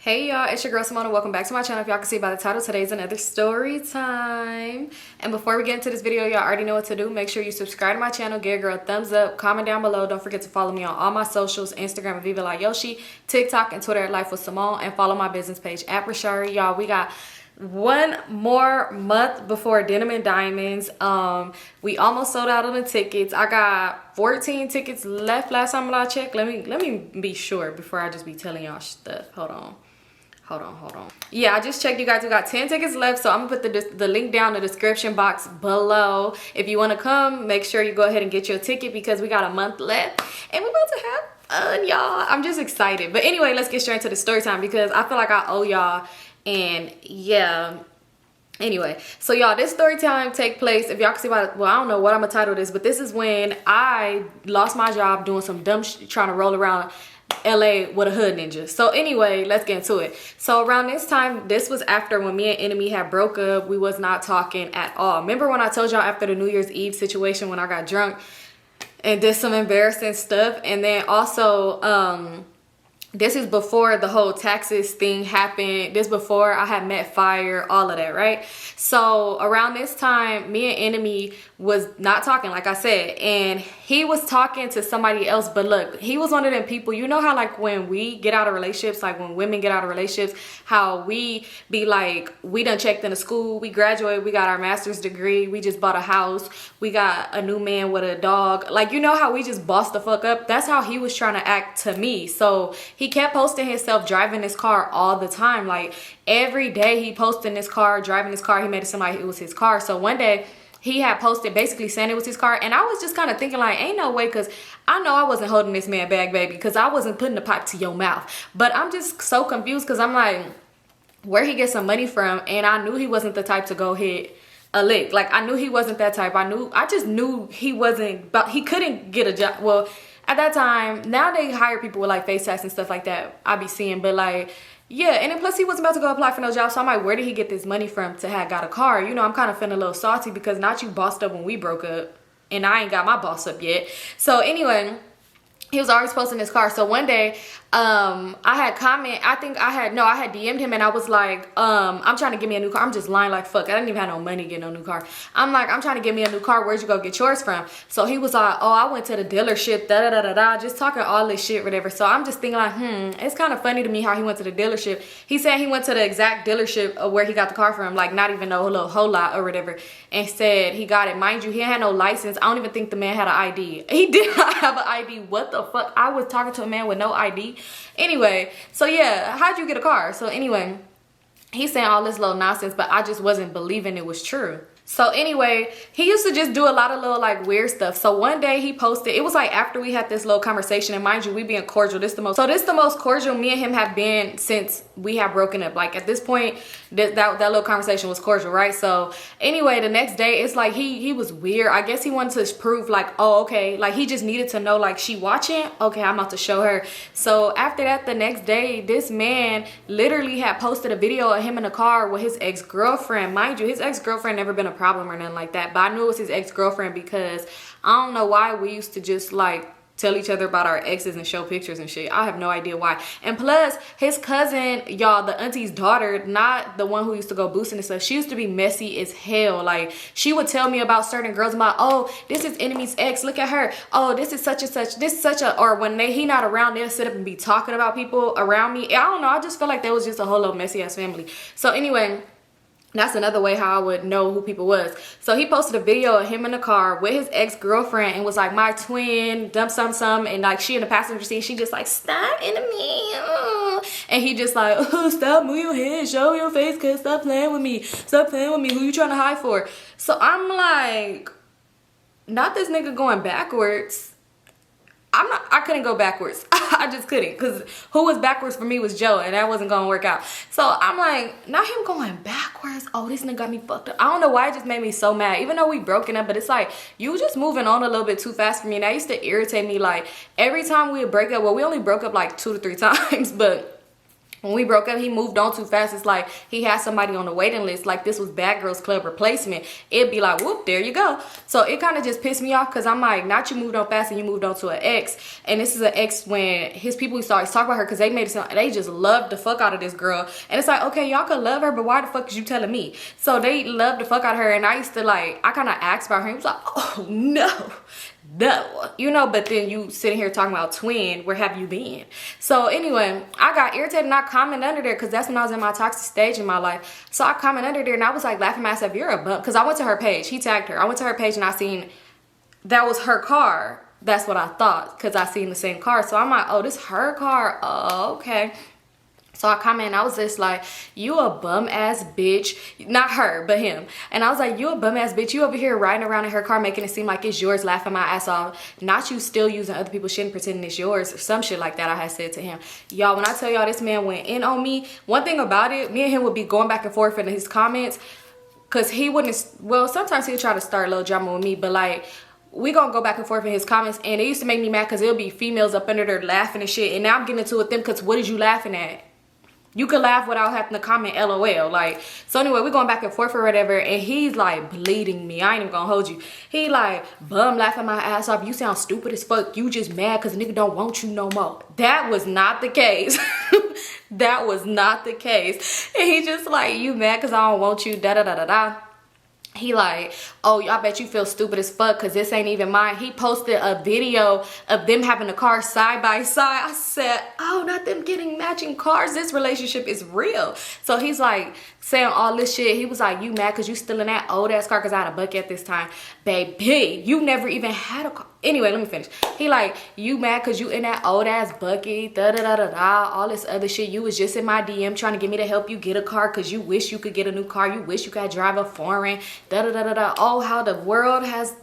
Hey y'all, it's your girl Symone. Welcome back to my channel. If y'all can see by the title, today's another story time. And before we get into this video, y'all already know what to do. Make sure you subscribe to my channel, give a girl a thumbs up, comment down below. Don't forget to follow me on all my socials, Instagram at Vivalayoshii, TikTok and Twitter at Lifewithsymone, and follow my business page at Brishari. Y'all, we got one more month before Denim and Diamonds. We almost sold out on the tickets. I got 14 tickets left last time that I checked. Let me be sure before I just be telling y'all stuff. Hold on. Yeah, I just checked, you guys. We got 10 tickets left, so I'm gonna put the link down in the description box below. If you want to come, make sure you go ahead and get your ticket because we got a month left and we're about to have fun, y'all. I'm just excited. But anyway, let's get straight into the story time because I feel like I owe y'all. And yeah, anyway, so y'all, this story time take place, if y'all can see by, well, I don't know what I'm gonna title this, but this is when I lost my job doing some dumb shit, trying to roll around LA with a hood ninja. So anyway, let's get into it. So around this time, this was after when me and Enemy had broke up. We was not talking at all. Remember when I told y'all after the New Year's Eve situation when I got drunk and did some embarrassing stuff? And then also this is before the whole taxes thing happened. This before I had met Fire, all of that, right? So around this time, me and Enemy was not talking, like I said, and he was talking to somebody else. But look, he was one of them people, you know how like when we get out of relationships, like when women get out of relationships, how we be like, we done checked into school, we graduated, we got our master's degree, we just bought a house, we got a new man with a dog. Like, you know how we just bossed the fuck up? That's how he was trying to act to me. So he kept posting himself driving this car all the time. Like every day he posted this car, driving this car. He made it seem like it was his car. So one day he had posted basically saying it was his car. And I was just kind of thinking like, ain't no way, because I know I wasn't holding this man bag, baby, because I wasn't putting the pipe to your mouth. But I'm just so confused because I'm like, where he get some money from? And I knew he wasn't the type to go hit a lick. Like I knew he wasn't that type. I just knew he wasn't, but he couldn't get a job. Well, at that time, now they hire people with like face tats and stuff like that. I be seeing, but like, yeah. And then plus he wasn't about to go apply for no job. So I'm like, where did he get this money from to have got a car? You know, I'm kind of feeling a little salty because not you bossed up when we broke up and I ain't got my boss up yet. So anyway, he was always posting his car. So one day, I had I had DM'd him and I was like, I'm trying to get me a new car. I'm just lying like fuck. I didn't even have no money to get no new car. I'm like, I'm trying to get me a new car. Where'd you go get yours from? So he was like, oh, I went to the dealership, just talking all this shit, whatever. So I'm just thinking like, it's kind of funny to me how he went to the dealership. He said he went to the exact dealership of where he got the car from, like not even no little whole lot or whatever, and said he got it. Mind you, he had no license. I don't even think the man had an ID. He did not have an ID. What the fuck? I was talking to a man with no ID. Anyway, so yeah, how'd you get a car? So anyway, he's saying all this little nonsense, but I just wasn't believing it was true. So anyway, he used to just do a lot of little like weird stuff. So one day he posted, it was like after we had this little conversation, and mind you, we being cordial. This the most cordial me and him have been since we have broken up. Like at this point, that little conversation was cordial, right? So anyway, the next day it's like he was weird. I guess he wanted to prove like, oh, okay, like he just needed to know like she watching. Okay, I'm about to show her. So after that, the next day, this man literally had posted a video of him in a car with his ex-girlfriend. Mind you, his ex-girlfriend never been a problem or nothing like that, but I knew it was his ex-girlfriend because I don't know why we used to just like tell each other about our exes and show pictures and shit. I have no idea why. And plus his cousin, y'all, the auntie's daughter, not the one who used to go boosting and stuff, she used to be messy as hell. Like she would tell me about certain girls, about, oh, this is Enemy's ex, look at her, oh, this is such and such, this is such a, or when he not around, they'll sit up and be talking about people around me. I don't know, I just feel like there was just a whole little messy ass family. So anyway, that's another way how I would know who people was. So he posted a video of him in the car with his ex-girlfriend and was like, my twin, dump some, and like she in the passenger seat, she just like, stop Enemy. And he just like, oh, stop, move your head, show your face, cause stop playing with me. Stop playing with me, who you trying to hide for? So I'm like, not this nigga going backwards. I couldn't go backwards. I just couldn't, because who was backwards for me was Joe, and that wasn't gonna work out. So I'm like, not him going backwards. Oh, this nigga got me fucked up. I don't know why, it just made me so mad, even though we broken up. But it's like, you just moving on a little bit too fast for me, and that used to irritate me. Like every time we would break up, well, we only broke up like 2 to 3 times, but When we broke up, he moved on too fast. It's like he had somebody on the waiting list. Like this was Bad Girls Club replacement. It'd be like, whoop, there you go. So it kind of just pissed me off because I'm like, not you moved on fast and you moved on to an ex. And this is an ex when his people used to always talk about her because they made it sound, they just loved the fuck out of this girl. And it's like, okay, y'all could love her, but why the fuck is you telling me? So they loved the fuck out of her. And I used to like, I kind of asked about her. He was like, oh no. No, you know, but then you sitting here talking about twin, where have you been? So anyway, I got irritated and I commented under there because that's when I was in my toxic stage in my life. So I commented under there and I was like laughing myself, you're a bum, because I went to her page. He tagged her. I went to her page and I seen that was her car. That's what I thought because I seen the same car. So I'm like, oh, this her car. Oh, okay. So I commented and I was just like, you a bum ass bitch. Not her, but him. And I was like, you a bum ass bitch. You over here riding around in her car making it seem like it's yours, laughing my ass off. Not you still using other people's shit and pretending it's yours or some shit like that I had said to him. Y'all, when I tell y'all this man went in on me, one thing about it, me and him would be going back and forth in his comments because he wouldn't, well, sometimes he'll try to start a little drama with me, but like, we gonna go back and forth in his comments and it used to make me mad because it'll be females up under there laughing and shit. And now I'm getting into it with them because what is you laughing at? You could laugh without having to comment LOL. Like, so anyway, we're going back and forth or whatever. And he's like bleeding me. I ain't even gonna hold you. He like, bum laughing my ass off. You sound stupid as fuck. You just mad because nigga don't want you no more. That was not the case. That was not the case. And he just like, you mad because I don't want you, da da da da da. He like, oh, I bet you feel stupid as fuck because this ain't even mine. He posted a video of them having a car side by side. I said, oh, not them getting matching cars. This relationship is real. So he's like saying all this shit. He was like, you mad because you still in that old ass car because I had a bucket at this time. Baby, you never even had a car. Anyway, let me finish. He like, you mad because you in that old ass bucket, da da da da da, all this other shit. You was just in my DM trying to get me to help you get a car because you wish you could get a new car. You wish you could drive a foreign, da da da da da. Oh, how the world has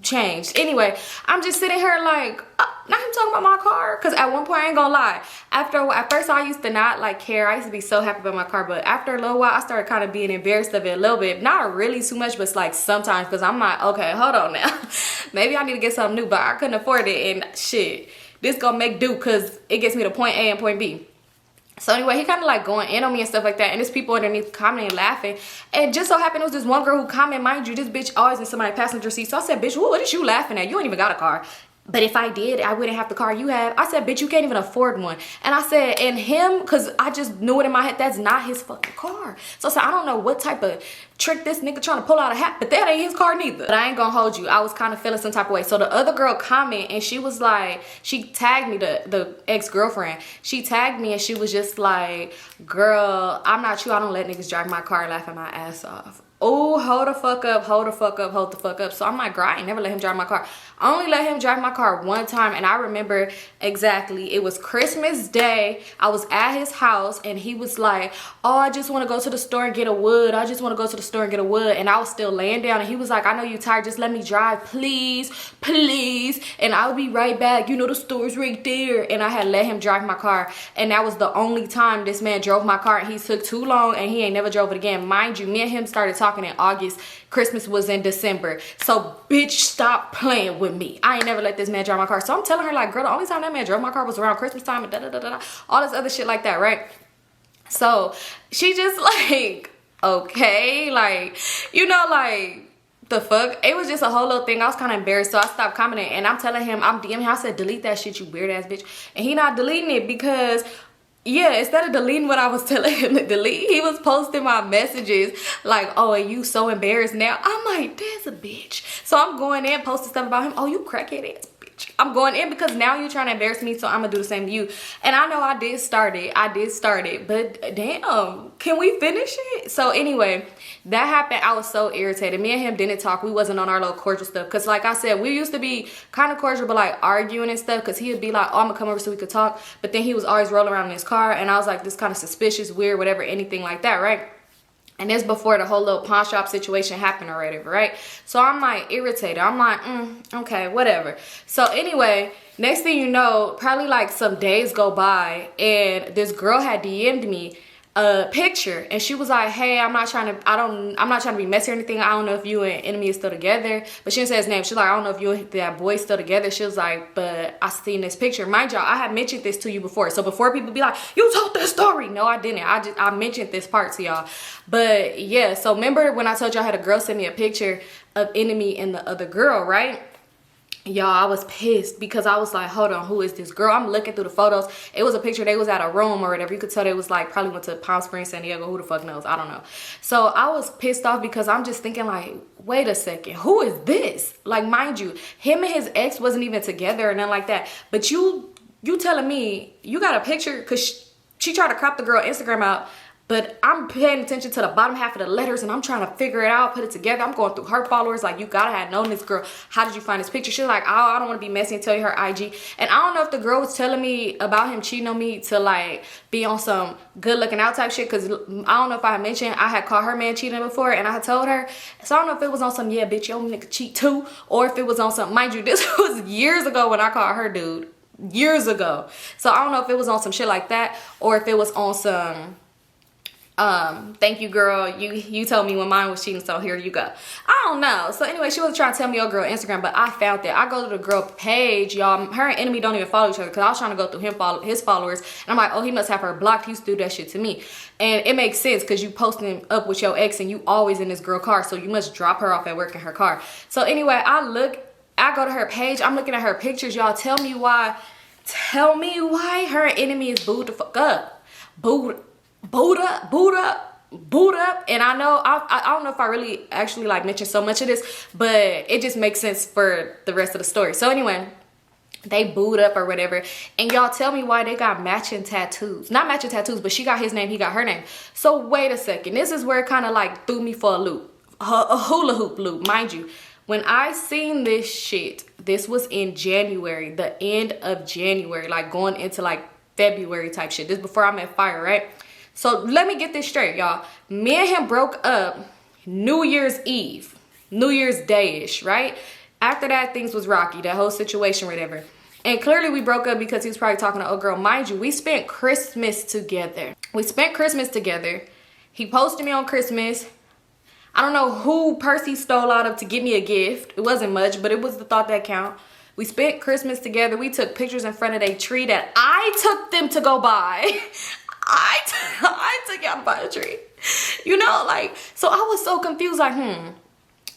changed. Anyway, I'm just sitting here like, not him talking about my car, because at one point, I ain't gonna lie, at first I used to not like care. I used to be so happy about my car, but after a little while I started kind of being embarrassed of it a little bit. Not really too much, but it's like sometimes, because I'm like, okay, hold on now. Maybe I need to get something new, but I couldn't afford it, and shit, this gonna make do because it gets me to point A and point B. So anyway, he kind of like going in on me and stuff like that. And there's people underneath commenting and laughing. And just so happened it was this one girl who commented, mind you, this bitch always in somebody's passenger seat. So I said, bitch, what is you laughing at? You ain't even got a car. But if I did, I wouldn't have the car you have. I said, bitch, you can't even afford one. And I said, and him, because I just knew it in my head, that's not his fucking car. So I said, I don't know what type of trick this nigga trying to pull out a hat, but that ain't his car neither. But I ain't gonna hold you. I was kind of feeling some type of way. So the other girl commented, and she was like, she tagged me, the ex-girlfriend. She tagged me, and she was just like, girl, I'm not you. I don't let niggas drive my car laughing my ass off. Oh, hold the fuck up, hold the fuck up, hold the fuck up. So I'm like, girl, I ain't never let him drive my car. I only let him drive my car one time, and I remember exactly. It was Christmas Day. I was at his house, and he was like, oh, I just want to go to the store and get a wood. I just want to go to the store and get a wood. And I was still laying down, and he was like, I know you tired. Just let me drive, please, please. And I'll be right back. You know, the store's right there. And I had let him drive my car, and that was the only time this man drove my car. And he took too long, and he ain't never drove it again. Mind you, me and him started talking in August. Christmas was in December. So bitch, stop playing with me. I ain't never let this man drive my car. So I'm telling her like, girl, the only time that man drove my car was around Christmas time and da da da da, all this other shit like that, right? So she just like, okay, like, you know, like, the fuck? It was just a whole little thing. I was kind of embarrassed, so I stopped commenting. And I'm telling him, I'm DMing him, I said, delete that shit, you weird ass bitch. And he not deleting it because, yeah, instead of deleting what I was telling him to delete, he was posting my messages like, oh, are you so embarrassed now? I'm like, there's a bitch. So I'm going in, posting stuff about him. Oh, you crackhead ass bitch. I'm going in because now you're trying to embarrass me, so I'm gonna do the same to you. And I know I did start it, but damn, can we finish it? So anyway, that happened. I was so irritated. Me and him didn't talk. We wasn't on our little cordial stuff. Because like I said, we used to be kind of cordial, but like arguing and stuff. Because he would be like, oh, I'm going to come over so we could talk. But then he was always rolling around in his car. And I was like, this kind of suspicious, weird, whatever, anything like that, right? And this before the whole little pawn shop situation happened or whatever, right? So I'm like irritated. I'm like, okay, whatever. So anyway, next thing you know, probably like some days go by and this girl had DM'd me a picture, and she was like, hey, I'm not trying to be messy or anything. I don't know if you and Enemy is still together, but she didn't say his name. She's like, I don't know if you and that boy still together. She was like, but I seen this picture. Mind y'all, I had mentioned this to you before, so before people be like, you told this story, no, I didn't. I mentioned this part to y'all. But yeah, so remember when I told y'all I had a girl send me a picture of Enemy and the other girl, right? Y'all, I was pissed because I was like, hold on, who is this girl? I'm looking through the photos. It was a picture. They was at a room or whatever. You could tell they was like, probably went to Palm Springs, San Diego. Who the fuck knows? I don't know. So I was pissed off because I'm just thinking like, wait a second, who is this? Like, mind you, him and his ex wasn't even together or nothing like that. But you telling me you got a picture, because she tried to crop the girl Instagram out. But I'm paying attention to the bottom half of the letters, and I'm trying to figure it out, put it together. I'm going through her followers. Like, you gotta have known this girl. How did you find this picture? She's like, oh, I don't want to be messy and tell you her IG. And I don't know if the girl was telling me about him cheating on me to, like, be on some good looking out type shit. Because I don't know if I had mentioned I had caught her man cheating before, and I had told her. So I don't know if it was on some, yeah, bitch, yo nigga cheat too. Or if it was on some, mind you, this was years ago when I caught her dude. Years ago. So I don't know if it was on some shit like that, or if it was on some... thank you, girl, you told me when mine was cheating, so here you go. I don't know. So anyway, she was trying to tell me your girl Instagram, but I found that. I go to the girl page, y'all. Her and Enemy don't even follow each other, because I was trying to go through his followers, and I'm like, oh, he must have her blocked. He used to do that shit to me. And it makes sense, because you posting up with your ex and you always in this girl car, so you must drop her off at work in her car. So anyway, I go to her page. I'm looking at her pictures, y'all. Tell me why her and Enemy is booed the fuck up. Booed up. And I know I don't know if I really actually like mentioned so much of this, but it just makes sense for the rest of the story. So anyway, they booed up or whatever, and y'all tell me why they got matching tattoos. Not matching tattoos, but she got his name, he got her name. So wait a second, this is where it kind of like threw me for a loop, a hula hoop loop. Mind you, when I seen this shit, this was in January, the end of January, like going into like February type shit. This before I met Fire, right? So let me get this straight, y'all. Me and him broke up New Year's Eve, New Year's Day-ish, right? After that, things was rocky, that whole situation, whatever. And clearly we broke up because he was probably talking to a girl. Mind you, we spent Christmas together. He posted me on Christmas. I don't know who Percy stole out of to give me a gift. It wasn't much, but it was the thought that count. We spent Christmas together. We took pictures in front of a tree that I took them to go buy. I took y'all to buy a tree. You know, like, so I was so confused, like, I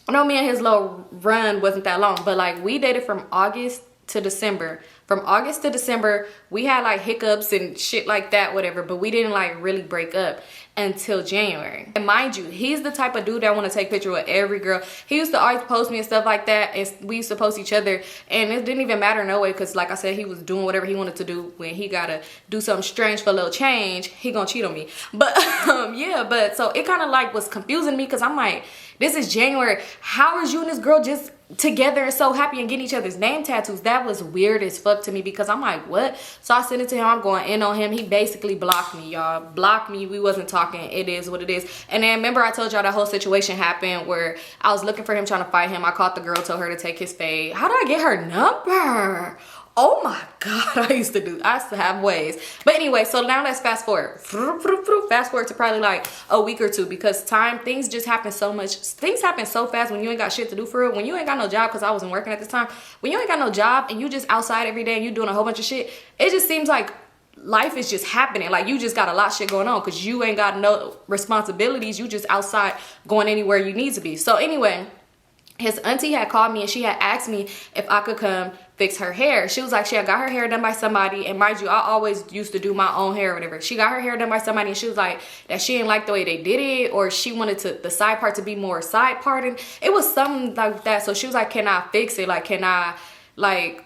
know me and his little run wasn't that long, but like we dated from August to December. From August to December, we had like hiccups and shit like that, whatever, but we didn't like really break up until January. And mind you, he's the type of dude that want to take picture with every girl. He used to always post me and stuff like that, and we used to post each other, and it didn't even matter no way, because like I said, he was doing whatever he wanted to do. When he gotta do something strange for a little change, he gonna cheat on me. But yeah, but so it kind of like was confusing me, because I'm like, this is January, how is you and this girl just together and so happy and getting each other's name tattoos? That was weird as fuck to me, because I'm like, what? So I sent it to him. I'm going in on him. He basically blocked me, y'all. Blocked me. We wasn't talking. It is what it is. And then remember I told y'all that whole situation happened where I was looking for him, trying to fight him. I caught the girl, told her to take his fade. How did I get her number? Oh my God, I used to have ways. But anyway, so now let's fast forward. Fast forward to probably like a week or two, because things just happen so much. Things happen so fast when you ain't got shit to do for real. When you ain't got no job, because I wasn't working at the time. When you ain't got no job and you just outside every day and you doing a whole bunch of shit, it just seems like life is just happening. Like you just got a lot of shit going on, because you ain't got no responsibilities. You just outside going anywhere you need to be. So anyway, his auntie had called me and she had asked me if I could come fix her hair. She was like, she had got her hair done by somebody, and mind you, I always used to do my own hair or whatever. She got her hair done by somebody, and she was like that she didn't like the way they did it, or she wanted the side part to be more side parted. It was something like that. So she was like, can I fix it? Like, can I like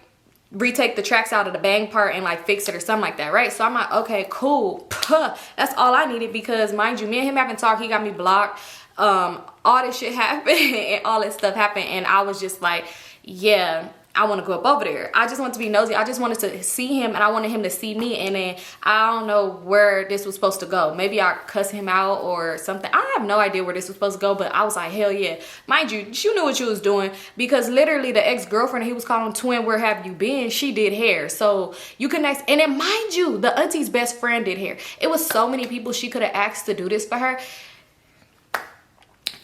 retake the tracks out of the bang part and like fix it or something like that, right? So I'm like, okay, cool. That's all I needed, because mind you, me and him haven't talked. He got me blocked. All this shit happened and all this stuff happened, and I was just like, yeah, I want to go up over there. I just wanted to be nosy. I just wanted to see him, and I wanted him to see me. And then I don't know where this was supposed to go. Maybe I cuss him out or something. I have no idea where this was supposed to go, but I was like, hell yeah. Mind you, you knew what you was doing, because literally the ex-girlfriend he was calling twin, where have you been, she did hair. So you can ask, and then mind you, the auntie's best friend did hair. It was so many people she could have asked to do this for her.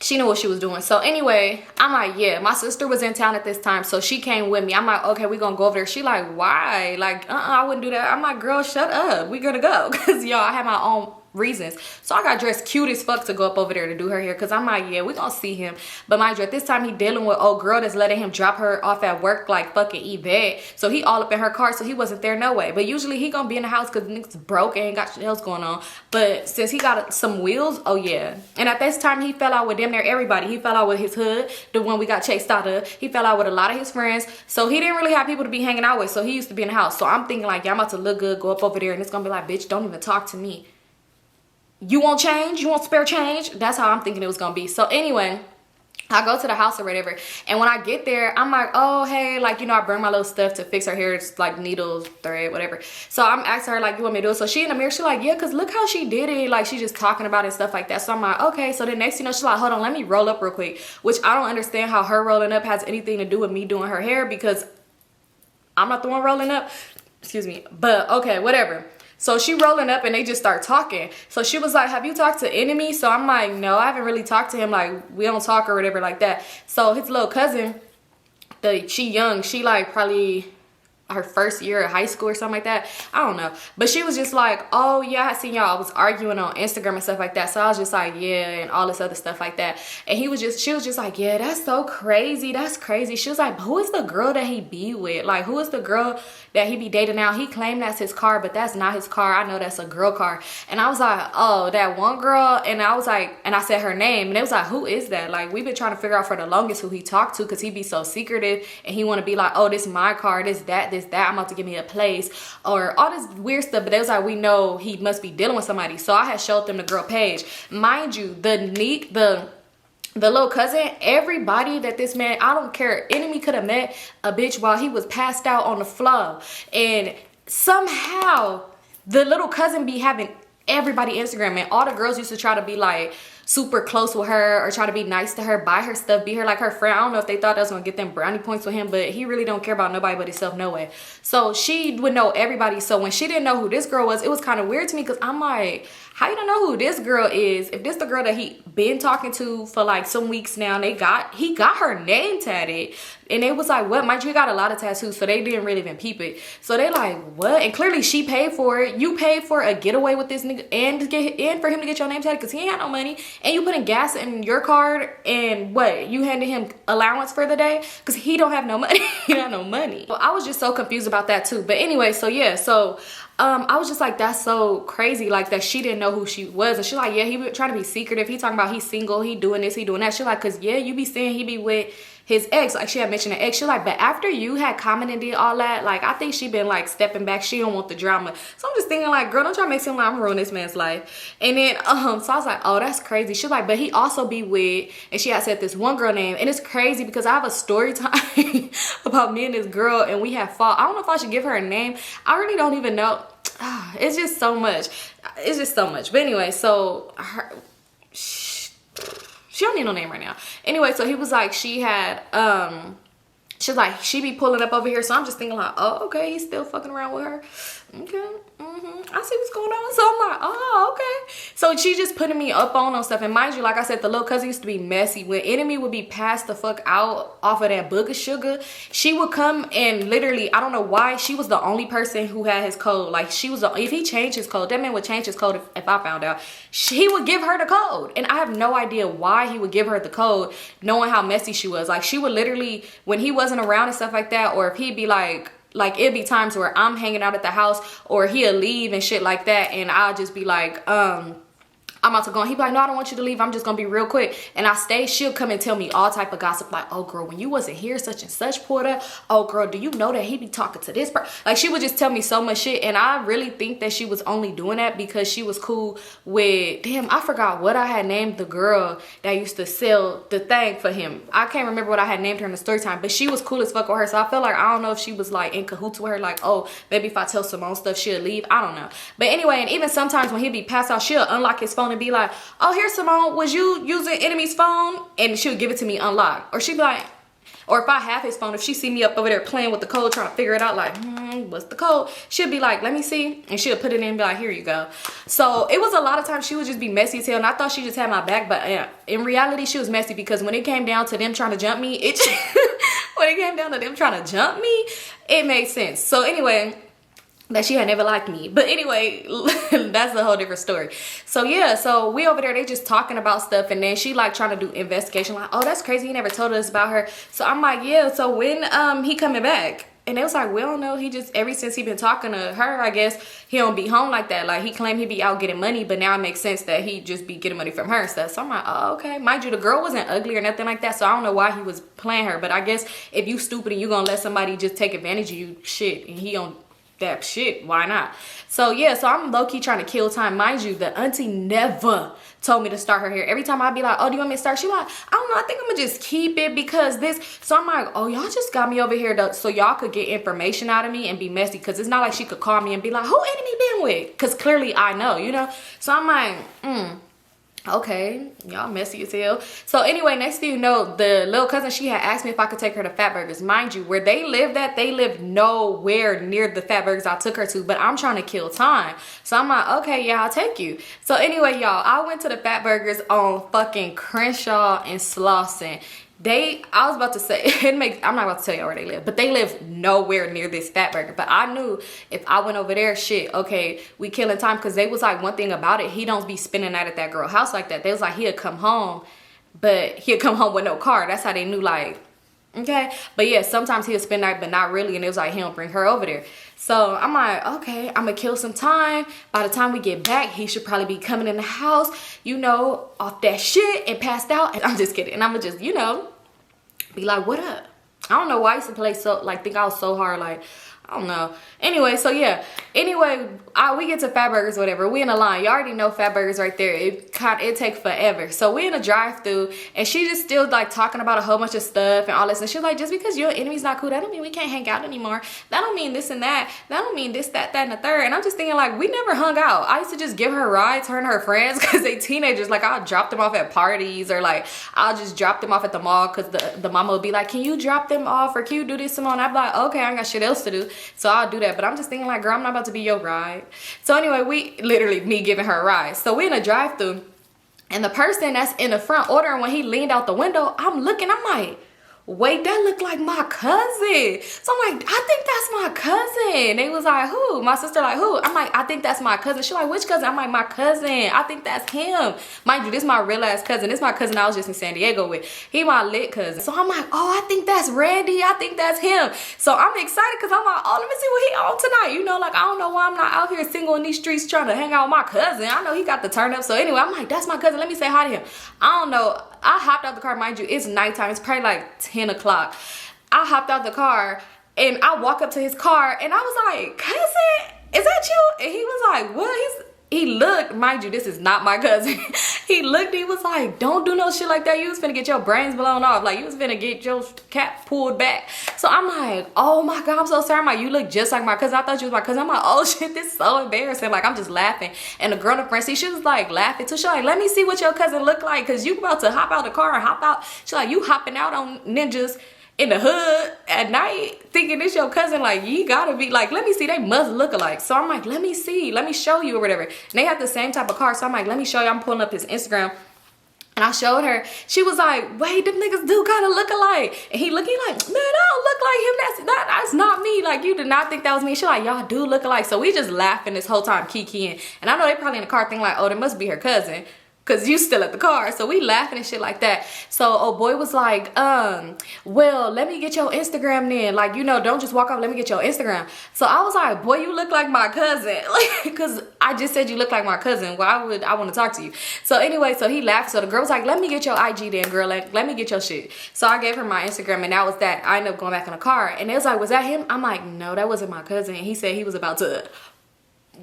She knew what she was doing. So anyway, I'm like, yeah, my sister was in town at this time, so she came with me. I'm like, okay, we gonna go over there. She like, why? Like, I wouldn't do that. I'm like, girl, shut up. We gonna go. Because y'all, I have my own reasons. So I got dressed cute as fuck to go up over there to do her hair, because I'm like, yeah, we gonna see him. But mind you, at this time he dealing with old girl that's letting him drop her off at work like fucking Yvette. So he all up in her car, so he wasn't there no way. But usually he gonna be in the house because niggas broke and ain't got shit else going on. But since he got some wheels, oh yeah. And at this time he fell out with damn near everybody. He fell out with his hood, the one we got chased out of. He fell out with a lot of his friends. So he didn't really have people to be hanging out with. So he used to be in the house. So I'm thinking like, yeah, I'm about to look good, go up over there, and it's gonna be like, bitch, don't even talk to me. You want change? You want spare change? That's how I'm thinking it was gonna be. So anyway, I go to the house or whatever, and when I get there, I'm like, oh hey, like, you know, I bring my little stuff to fix her hair. It's like needles, thread, whatever. So I'm asking her like, you want me to do it? So she in the mirror, she like, yeah, because look how she did it. Like, she just talking about it and stuff like that. So I'm like, okay. So then next, you know, she's like, hold on, let me roll up real quick. Which I don't understand how her rolling up has anything to do with me doing her hair, because I'm not the one rolling up. Excuse me. But okay, whatever. So she rolling up and they just start talking. So she was like, have you talked to Enemy? So I'm like, no, I haven't really talked to him. Like, we don't talk or whatever like that. So his little cousin, she young, she like probably her first year of high school or something like that. I don't know. But she was just like, oh yeah, I seen y'all was arguing on Instagram and stuff like that. So I was just like, yeah, and all this other stuff like that. And she was just like, yeah, that's so crazy. That's crazy. She was like, who is the girl that he be with? Like, who is the girl that he be dating now? He claimed that's his car, but that's not his car. I know that's a girl car. And I was like, oh, that one girl. And I was like, and I said her name, and it was like, who is that? Like, we've been trying to figure out for the longest who he talked to, because he be so secretive and he want to be like, oh, this is my car, this, that, I'm about to give me a place, or all this weird stuff. But it was like, we know he must be dealing with somebody. So I had showed them the girl page. Mind you, the little cousin, everybody that this man, I don't care, Enemy could have met a bitch while he was passed out on the floor. And somehow the little cousin be having everybody Instagram, and all the girls used to try to be like super close with her or try to be nice to her, buy her stuff, be her like her friend. I don't know if they thought that was gonna get them brownie points with him, but he really don't care about nobody but himself, no way. So she would know everybody. So when she didn't know who this girl was, it was kind of weird to me, because I'm like, how you don't know who this girl is? If this the girl that he been talking to for like some weeks now, and he got her name tatted, and it was like, what? Mind you, he got a lot of tattoos, so they didn't really even peep it. So they like, what? And clearly she paid for it. You paid for a getaway with this nigga and for him to get your name tatted, because he ain't had no money. And you putting gas in your card, and what? You handed him allowance for the day, because he don't have no money. He don't have no money. Well, I was just so confused about that too. But anyway, so yeah, so I was just like, that's so crazy, like that she didn't know who she was. And she's like, yeah, he be trying to be secretive. He talking about he's single, he doing this, he doing that. She's like, cause yeah, you be saying he be with his ex. Like, she had mentioned an ex. She's like, but after you had commented and did all that, like, I think she been like stepping back. She don't want the drama. So I'm just thinking like, girl, don't try to make seem like I'm ruining this man's life. And then so I was like, oh, that's crazy. She's like, but he also be with, and she had said this one girl name, and it's crazy because I have a story time about me and this girl, and we have fought. I don't know if I should give her a name. I really don't even know. It's just so much. It's just so much. But anyway, so she don't need no name right now. Anyway, so he was like, she had she's like, she be pulling up over here. So I'm just thinking like, oh, okay, he's still fucking around with her. Okay, I see what's going on. So I'm like, oh, okay. So she just putting me up on stuff. And mind you, like I said, the little cousin used to be messy. When Enemy would be passed the fuck out off of that booger sugar, she would come and literally, I don't know why, she was the only person who had his code. Like, she was if he changed his code, that man would change his code if I found out. He would give her the code. And I have no idea why he would give her the code, knowing how messy she was. Like, she would literally, when he wasn't around and stuff like that, or if he'd be like it'd be times where I'm hanging out at the house, or he'll leave and shit like that, and I'll just be like, I'll I'm about to go. And he be like, no, I don't want you to leave. I'm just gonna be real quick. And I stay. She'll come and tell me all type of gossip, like, oh girl, when you wasn't here, such and such poured up. Oh girl, do you know that he be talking to this person? Like, she would just tell me so much shit. And I really think that she was only doing that because she was cool with, damn, I forgot what I had named the girl that used to sell the thing for him. I can't remember what I had named her in the story time, but she was cool as fuck with her. So I feel like, I don't know if she was like in cahoots with her, like, oh, maybe if I tell Symone stuff, she'll leave. I don't know. But anyway, and even sometimes when he'd be passed out, she'll unlock his phone and be like, oh, here, Symone, was you using enemy's phone? And she'll give it to me unlocked. Or she'd be like, or if I have his phone, if she see me up over there playing with the code, trying to figure it out, like, what's the code? She'll be like, let me see. And she'll put it in and be like, here you go. So it was a lot of times she would just be messy as hell. And I thought she just had my back. But in reality, she was messy because when it came down to them trying to jump me, when it came down to them trying to jump me, it made sense. So anyway, that she had never liked me. But anyway, that's a whole different story. So yeah, so we over there, they just talking about stuff, and then she like trying to do investigation, like, oh, that's crazy, he never told us about her. So I'm like, yeah, so when he coming back? And it was like, we don't know. He just, ever since he been talking to her, I guess, he don't be home like that. Like, he claimed he be out getting money, but now it makes sense that he just be getting money from her and stuff. So I'm like, oh, okay. Mind you, the girl wasn't ugly or nothing like that, so I don't know why he was playing her. But I guess if you stupid and you gonna let somebody just take advantage of you, shit, and he don't, that shit, why not? So yeah, so I'm low-key trying to kill time. Mind you, the auntie never told me to start her hair. Every time I'd be like, oh, do you want me to start? She like, I don't know, I think I'm gonna just keep it because this. So I'm like, oh, y'all just got me over here so y'all could get information out of me and be messy, because it's not like she could call me and be like, who enemy been with? Because clearly I know, you know. So I'm like, okay, y'all messy as hell. So anyway, next thing you know, the little cousin, she had asked me if I could take her to Fatburgers. Mind you, where they lived at, they lived nowhere near the Fatburgers I took her to, but I'm trying to kill time. So I'm like, okay, yeah, I'll take you. So anyway, y'all, I went to the Fatburgers on fucking Crenshaw and Slauson. I was about to say, I'm not about to tell y'all where they live, but they live nowhere near this Fatburger. But I knew if I went over there, shit, okay, we killing time. Because they was like, one thing about it, he don't be spending night at that girl house like that. They was like, he'd come home, but he'd come home with no car. That's how they knew, like, okay. But yeah, sometimes he'll spend night, but not really. And it was like, he don't bring her over there. So I'm like, okay, I'm gonna kill some time. By the time we get back, he should probably be coming in the house, you know, off that shit and passed out. And I'm just kidding. And I'm gonna just, you know, be like, what up? I don't know why I used to play so, like, think I was so hard, like, I don't know. Anyway, so yeah. Anyway, we get to Fatburgers, whatever. We in a line. You already know Fatburgers right there. It take forever. So we in a drive-through, and she just still like talking about a whole bunch of stuff and all this. And she's like, just because your enemy's not cool, that don't mean we can't hang out anymore. That don't mean this and that. That don't mean this, that, and the third. And I'm just thinking, like, we never hung out. I used to just give her rides, her and her friends, because they teenagers. Like, I'll drop them off at parties, or like I'll just drop them off at the mall, because the mama would be like, can you drop them off, or can you do this, Symone? I'd be like, okay, I ain't got shit else to do, so I'll do that. But I'm just thinking, like, girl, I'm not about to be your ride. So anyway, we literally, me giving her a ride. So we in a drive-through, and the person that's in the front ordering, when he leaned out the window, I'm looking, I'm like, wait, that look like my cousin. So I'm like, I think that's my cousin. They was like, who? My sister like, who? I'm like, I think that's my cousin. She like, which cousin? I'm like, my cousin. I think that's him. Mind you, this is my real ass cousin. This is my cousin I was just in San Diego with. He my lit cousin. So I'm like, oh, I think that's Randy. I think that's him. So I'm excited because I'm like, oh, let me see what he on tonight. You know, like, I don't know why I'm not out here single in these streets trying to hang out with my cousin. I know he got the turn up. So anyway, I'm like, that's my cousin. Let me say hi to him. I don't know. I hopped out the car. Mind you, it's nighttime. It's probably like 10 o'clock. I hopped out the car and I walk up to his car and I was like, cousin, is that you? And he was like, what? He looked, mind you, this is not my cousin. He looked, he was like, don't do no shit like that. You was finna get your brains blown off. Like, you was finna get your cap pulled back. So I'm like, oh my God, I'm so sorry. I'm like, you look just like my cousin. I thought you was my cousin. I'm like, oh shit, this is so embarrassing. Like, I'm just laughing. And the girl in front, see, she was like laughing too. She like, let me see what your cousin look like, because you about to hop out the car and hop out. She like, you hopping out on ninjas in the hood at night thinking this your cousin, like, you gotta be like, let me see, they must look alike. So I'm like, let me see, let me show you or whatever. And they have the same type of car. So I'm like, let me show you. I'm pulling up his Instagram. And I showed her. She was like, wait, them niggas do kind of look alike. And he looking like, man, I don't look like him. That's not me. Like, you did not think that was me. She like, y'all do look alike. So we just laughing this whole time, kikiing. And I know they probably in the car thinking like, oh, they must be her cousin. cause you still at the car. So we laughing and shit like that. So old boy was like, well, let me get your Instagram then. Like, you know, don't just walk off, let me get your Instagram. So I was like, boy, you look like my cousin. Like, cause I just said you look like my cousin. Why would I want to talk to you? So anyway, so he laughed. So the girl was like, let me get your IG then, girl. Like, let me get your shit. So I gave her my Instagram, and that was that. I ended up going back in the car, and it was like, was that him? I'm like, no, that wasn't my cousin. And he said he was about to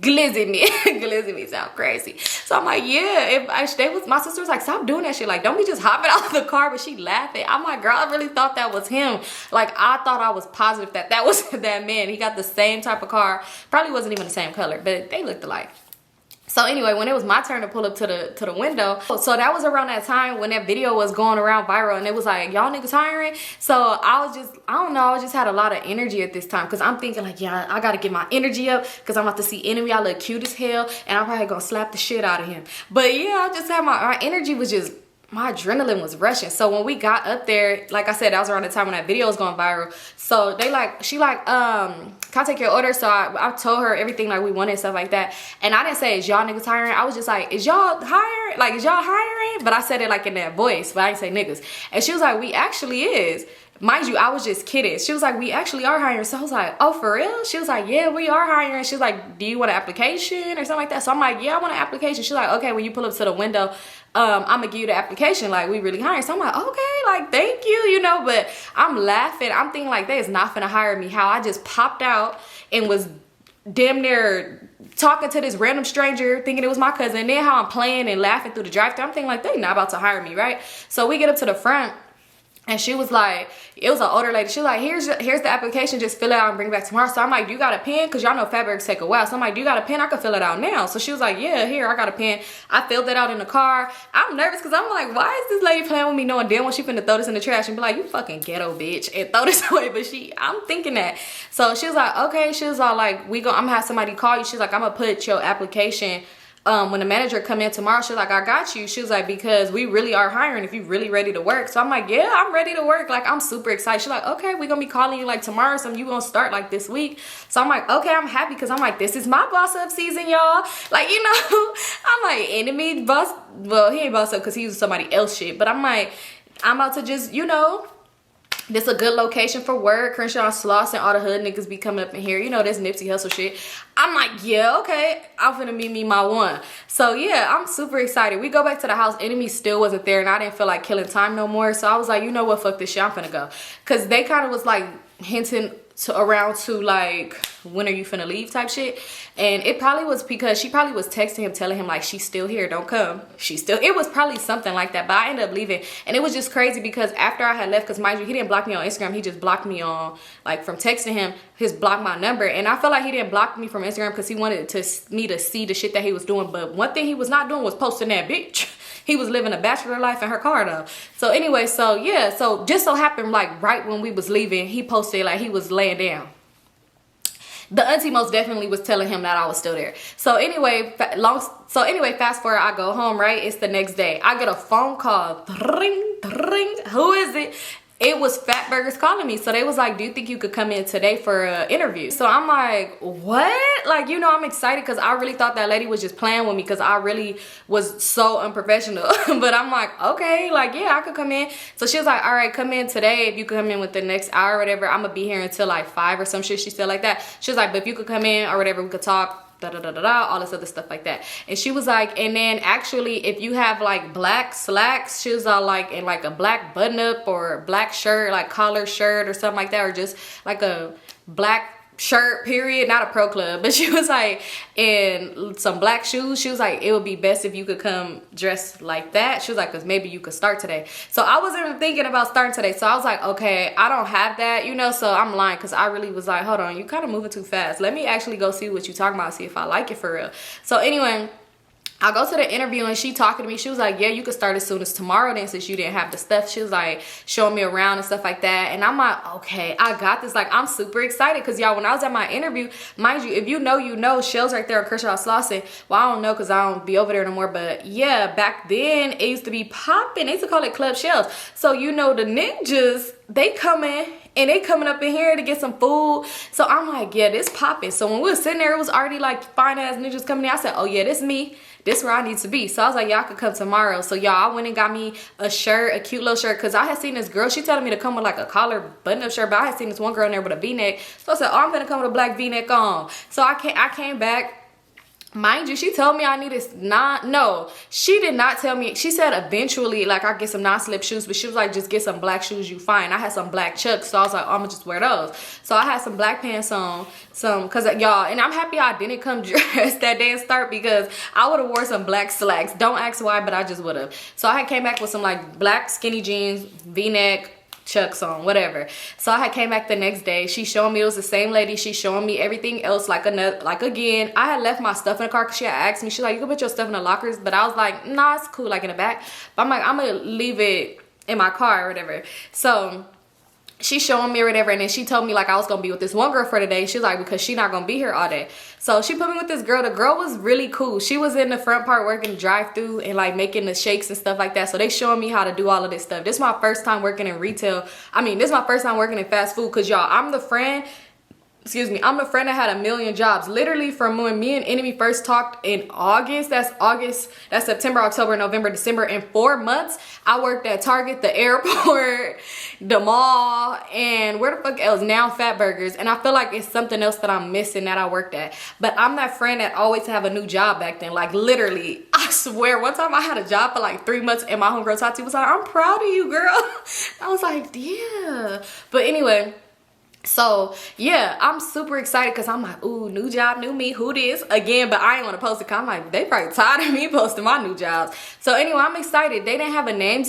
glizzy me. Glizzy me sound crazy. So I'm like, yeah, my sister was like, stop doing that shit. Like, don't be just hopping out of the car. But she laughing. I'm like, girl, I really thought that was him. Like, I thought I was positive that that was that man. He got the same type of car. Probably wasn't even the same color, but they looked alike. So anyway, when it was my turn to pull up to the window, so that was around that time when that video was going around viral, and it was like, y'all niggas hiring? So I was just, I don't know, I just had a lot of energy at this time, because I'm thinking like, yeah, I gotta get my energy up, because I'm about to see Enemy. I look cute as hell, and I'm probably gonna slap the shit out of him. But yeah, I just had my energy was just, my adrenaline was rushing. So when we got up there, like I said, that was around the time when that video was going viral. So they like, she like, can I take your order? So I told her everything like we wanted and stuff like that. And I didn't say, is y'all niggas hiring? I was just like, is y'all hiring? Like, is y'all hiring? But I said it like in that voice, but I didn't say niggas. And she was like, we actually is. Mind you, I was just kidding. She was like, we actually are hiring. So I was like, oh, for real? She was like, yeah, we are hiring. She was like, do you want an application or something like that? So I'm like, yeah, I want an application. She's like, okay, when you pull up to the window, I'm gonna give you the application. Like, we really hiring. So I'm like, okay, like, thank you, you know. But I'm laughing. I'm thinking like, they is not finna hire me. How I just popped out and was damn near talking to this random stranger thinking it was my cousin. And then how I'm playing and laughing through the drive-thru. I'm thinking like, they not about to hire me, right? So we get up to the front, and she was like, it was an older lady. She was like, here's the application, just fill it out and bring it back tomorrow. So I'm like, do you got a pen? Because y'all know Fatburgers take a while. So I'm like, do you got a pen? I can fill it out now. So she was like, yeah, here, I got a pen. I filled it out in the car. I'm nervous because I'm like, why is this lady playing with me knowing damn well she finna throw this in the trash and be like, you fucking ghetto bitch, and throw this away? But I'm thinking that. So she was like, okay. She was all like, I'm gonna have somebody call you. She's like, I'm gonna put your application when the manager come in tomorrow. She's like, I got you. She was like, because we really are hiring if you really ready to work. So I'm like, yeah, I'm ready to work. Like, I'm super excited. She's like, okay, we're gonna be calling you like tomorrow, so you gonna start like this week. So I'm like, okay, I'm happy, because I'm like, this is my boss up season, y'all. Like, you know, I'm like, Enemy boss, well, he ain't boss up because he was somebody else shit, but I'm like, I'm about to just, you know, this a good location for work. Crenshaw Sloss and all the hood niggas be coming up in here. You know, this Nipsey Hussle shit. I'm like, yeah, okay. I'm finna meet me my one. So yeah, I'm super excited. We go back to the house. Enemy still wasn't there, and I didn't feel like killing time no more. So I was like, you know what, fuck this shit, I'm finna go. Cause they kind of was like hinting around to like, when are you finna leave type shit. And it probably was because she probably was texting him telling him like, she's still here, don't come, it was probably something like that. But I ended up leaving, and it was just crazy because after I had left, because mind you, he didn't block me on Instagram, he just blocked me on, like, from texting him, his blocked my number. And I felt like he didn't block me from Instagram because he wanted me to see the shit that he was doing. But one thing he was not doing was posting that bitch. He was living a bachelor life in her car though. So anyway, so yeah, so just so happened like right when we was leaving, he posted like he was laying down. The auntie most definitely was telling him that I was still there. So anyway, fast forward, I go home, right? It's the next day. I get a phone call. Ring, ring. Who is it? It was Fatburgers calling me. So they was like, do you think you could come in today for an interview? So I'm like, what? Like, you know, I'm excited because I really thought that lady was just playing with me because I really was so unprofessional. But I'm like, okay, like, yeah, I could come in. So she was like, all right, come in today. If you come in with the next hour or whatever, I'm gonna be here until like 5 or some shit. She said like that. She was like, but if you could come in or whatever, we could talk. All this other stuff like that. And she was like, and then actually if you have like black slacks, she was all like, in like a black button up or black shirt, like collar shirt or something like that, or just like a black shirt period, not a pro club, but she was like, in some black shoes. She was like, it would be best if you could come dressed like that. She was like, because maybe you could start today. So I wasn't even thinking about starting today. So I was like, okay, I don't have that, you know. So I'm lying because I really was like, hold on, you kind of moving too fast. Let me actually go see what you talking about, see if I like it for real. So anyway, I go to the interview and she talking to me. She was like, yeah, you could start as soon as tomorrow then, since you didn't have the stuff. She was like showing me around and stuff like that. And I'm like, okay, I got this. Like, I'm super excited because y'all, when I was at my interview, mind you, if you know, Shell's right there on Kershaw Slauson. Well, I don't know because I don't be over there no more. But yeah, back then it used to be popping. They used to call it Club Shells. So, you know, the ninjas, they coming and they coming up in here to get some food. So I'm like, yeah, this popping. So when we was sitting there, it was already like fine ass ninjas coming in. I said, oh yeah, this me. This where I need to be. So I was like, y'all could come tomorrow. So y'all, I went and got me a shirt, a cute little shirt, because I had seen this girl. She telling me to come with like a collar button-up shirt, but I had seen this one girl in there with a V-neck. So I said, oh, I'm gonna come with a black V-neck on. So I came back. Mind you, she told me I needed no, she did not tell me. She said eventually, like, I get some non-slip shoes, but she was like, just get some black shoes, you fine. I had some black Chucks, so I was like, oh, I'm gonna just wear those. So I had some black pants on, cause y'all, and I'm happy I didn't come dressed that day and start, because I would have wore some black slacks. Don't ask why, but I just would have. So I had came back with some like black skinny jeans, V-neck, Chucks on, whatever. So I had came back the next day. She showing me, it was the same lady. She showing me everything else, like again, I had left my stuff in the car, because she had asked me, she's like, you can put your stuff in the lockers, but I was like, nah, it's cool, like in the back. But I'm like, I'm gonna leave it in my car or whatever. So she showing me or whatever, and then she told me like I was gonna be with this one girl for the day. She was like, because she not gonna be here all day. So she put me with this girl. The girl was really cool. She was in the front part working drive-through and like making the shakes and stuff like that. So they showing me how to do all of this stuff. This is my first time working in retail. I mean, this is my first time working in fast food, because y'all, I'm the friend that had 1 million jobs. Literally from when me and Enemy first talked in August, that's September, October, November, December. In 4 months, I worked at Target, the airport, the mall, and where the fuck else? Now Fatburgers. And I feel like it's something else that I'm missing that I worked at. But I'm that friend that always have a new job back then. Like literally, I swear, one time I had a job for like 3 months and my homegirl Tati was like, I'm proud of you, girl. I was like, yeah. But anyway, so yeah, I'm super excited, because I'm like, ooh, new job, new me, who this again? But I ain't want to post it, because I'm like, they probably tired of me posting my new jobs. So anyway, I'm excited. They didn't have a name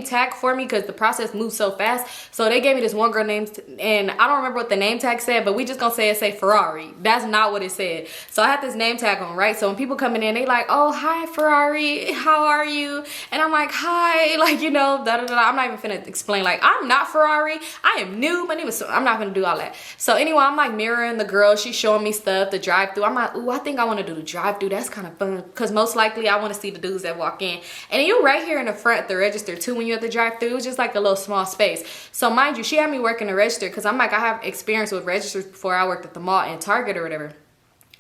tag for me, because the process moved so fast. So they gave me this one girl name, and I don't remember what the name tag said, but we just gonna say it say Ferrari. That's not what it said. So I had this name tag on, right? So when people coming in, they like, oh, hi Ferrari, how are you? And I'm like, hi, like, you know, da da da. I'm not even finna explain, like, I'm not Ferrari, I am new, my name is, I'm not gonna do all that. So anyway, I'm like mirroring the girl. She's showing me stuff, the drive-through. I'm like, ooh, I think I want to do the drive-through. That's kind of fun, because most likely I want to see the dudes that walk in. And you're right here in the front at the register too. When you're at the drive-through, it's just like a little small space. So mind you, she had me working the register, because I'm like, I have experience with registers before. I worked at the mall and Target or whatever.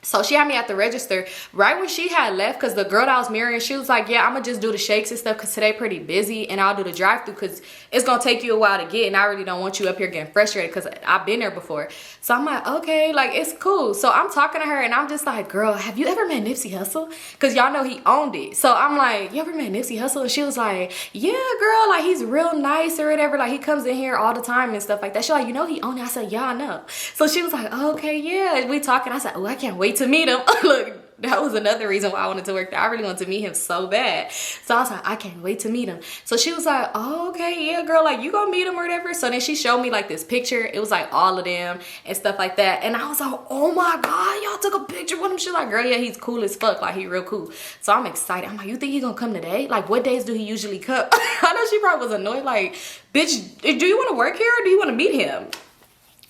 So she had me at the register right when she had left, because the girl that I was mirroring, she was like, yeah, I'm gonna just do the shakes and stuff, because today pretty busy, and I'll do the drive-through because it's gonna take you a while to get, and I really don't want you up here getting frustrated, because I've been there before. So I'm like, okay, like, it's cool. So I'm talking to her, and I'm just like, girl, have you ever met Nipsey Hussle? Because y'all know he owned it. So I'm like, you ever met Nipsey Hussle? And she was like, yeah, girl, like, he's real nice or whatever, like, he comes in here all the time and stuff like that. She like, you know he owned it? I said, yeah, I know. So she was like, okay, yeah. We talking. I said, oh, I can't wait to meet him. Look, that was another reason why I wanted to work there. I really wanted to meet him so bad. So I was like, I can't wait to meet him. So she was like, oh, okay, yeah, girl, like, you gonna meet him or whatever. So then she showed me like this picture. It was like all of them and stuff like that. And I was like, oh my God, y'all took a picture with him. She's like, girl, yeah, he's cool as fuck. Like, he real cool. So I'm excited. I'm like, you think he gonna come today? Like, what days do he usually come? I know she probably was annoyed. Like, bitch, do you want to work here or do you want to meet him?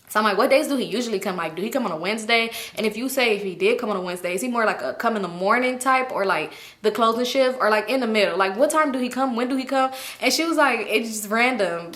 So I'm like, what days do he usually come? Like, do he come on a Wednesday? And if you say if he did come on a Wednesday, is he more like a come in the morning type, or like the closing shift, or like in the middle? Like, what time do he come? When do he come? And she was like, it's just random.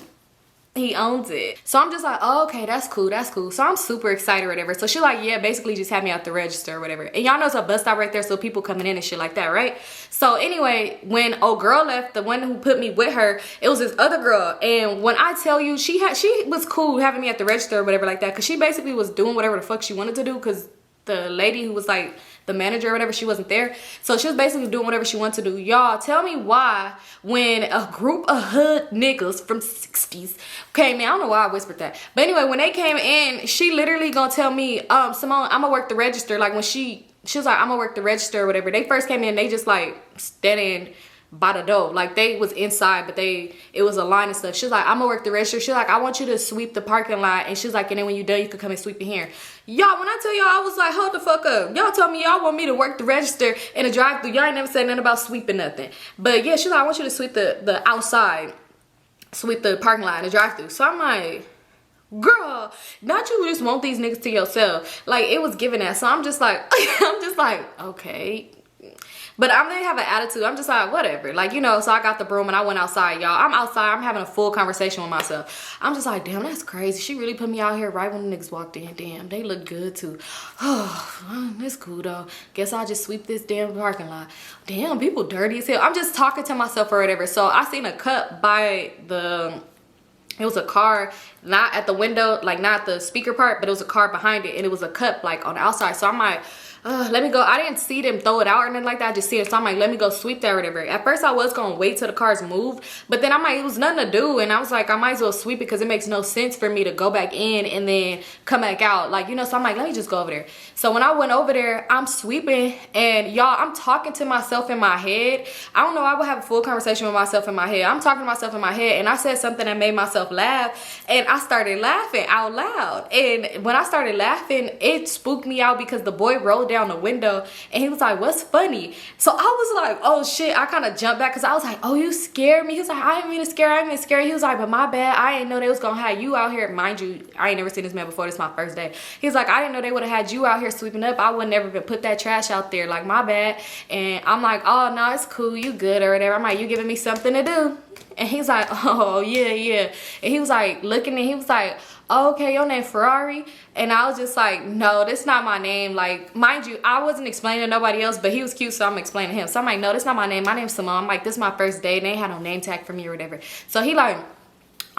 He owns it. So I'm just like, oh, okay, that's cool, that's cool. So I'm super excited or whatever. So she like, yeah, basically just had me at the register or whatever. And y'all know it's a bus stop right there, so people coming in and shit like that, right? So anyway, when old girl left, the one who put me with her, it was this other girl. And when I tell you, she was cool having me at the register or whatever like that, because she basically was doing whatever the fuck she wanted to do, because the lady who was like the manager or whatever, she wasn't there. So she was basically doing whatever she wanted to do. Y'all, tell me why when a group of hood niggas from 60s came in, I don't know why I whispered that, but anyway, when they came in, she literally gonna tell me, Symone, I'm gonna work the register. Like, when she was like, I'm gonna work the register or whatever. They first came in, they just like standing by the door, like they was inside, but it was a line and stuff. She's like, I'm gonna work the register. She's like, I want you to sweep the parking lot. And she's like, and then when you're done, you can come and sweep in here. Y'all, when I tell y'all, I was like, hold the fuck up. Y'all told me y'all want me to work the register in a drive-thru. Y'all ain't never said nothing about sweeping nothing. But yeah, she's like, I want you to sweep the outside, sweep the parking lot in the drive-thru. So I'm like, girl, not you just want these niggas to yourself. Like, it was given that. So I'm just like, okay. But I'm gonna have an attitude. I'm just like, whatever. Like, you know, so I got the broom and I went outside, y'all. I'm outside. I'm having a full conversation with myself. I'm just like, damn, that's crazy. She really put me out here right when the niggas walked in. Damn, they look good too. Oh, that's cool though. Guess I'll just sweep this damn parking lot. Damn, people dirty as hell. I'm just talking to myself or whatever. So I seen a cup by the... It was a car, not at the window, like not the speaker part, but it was a car behind it, and it was a cup like on the outside. So I'm like, let me go. I didn't see them throw it out or anything like that. I just see it. So I'm like, let me go sweep that or whatever. At first I was gonna wait till the cars move, but then I'm like, it was nothing to do, and I was like, I might as well sweep it because it makes no sense for me to go back in and then come back out, like, you know. So I'm like, let me just go over there. So when I went over there, I'm sweeping, and y'all, I'm talking to myself in my head. I don't know, I would have a full conversation with myself in my head. I'm talking to myself in my head, and I said something that made myself laugh, and I started laughing out loud. And when I started laughing, it spooked me out because the boy rolled down the window and he was like, what's funny? So I was like, oh shit. I kind of jumped back because I was like, oh, you scared me. He was like, I didn't mean to scare. I didn't mean to scare. He was like, but my bad. I didn't know they was gonna have you out here. Mind you, I ain't never seen this man before. This is my first day. He was like, I didn't know they would have had you out here sweeping up. I would never even put that trash out there. Like, my bad. And I'm like, oh no, it's cool, you good or whatever. I'm like, you giving me something to do? And he's like, oh yeah. And he was like looking, and he was like, oh, okay, your name Ferrari? And I was just like, no, that's not my name. Like, mind you, I wasn't explaining to nobody else, but he was cute, so I'm explaining to him. So I'm like, no, that's not my name. My name's Symone. I'm like, this is my first day, and they ain't had no name tag for me or whatever. So he like,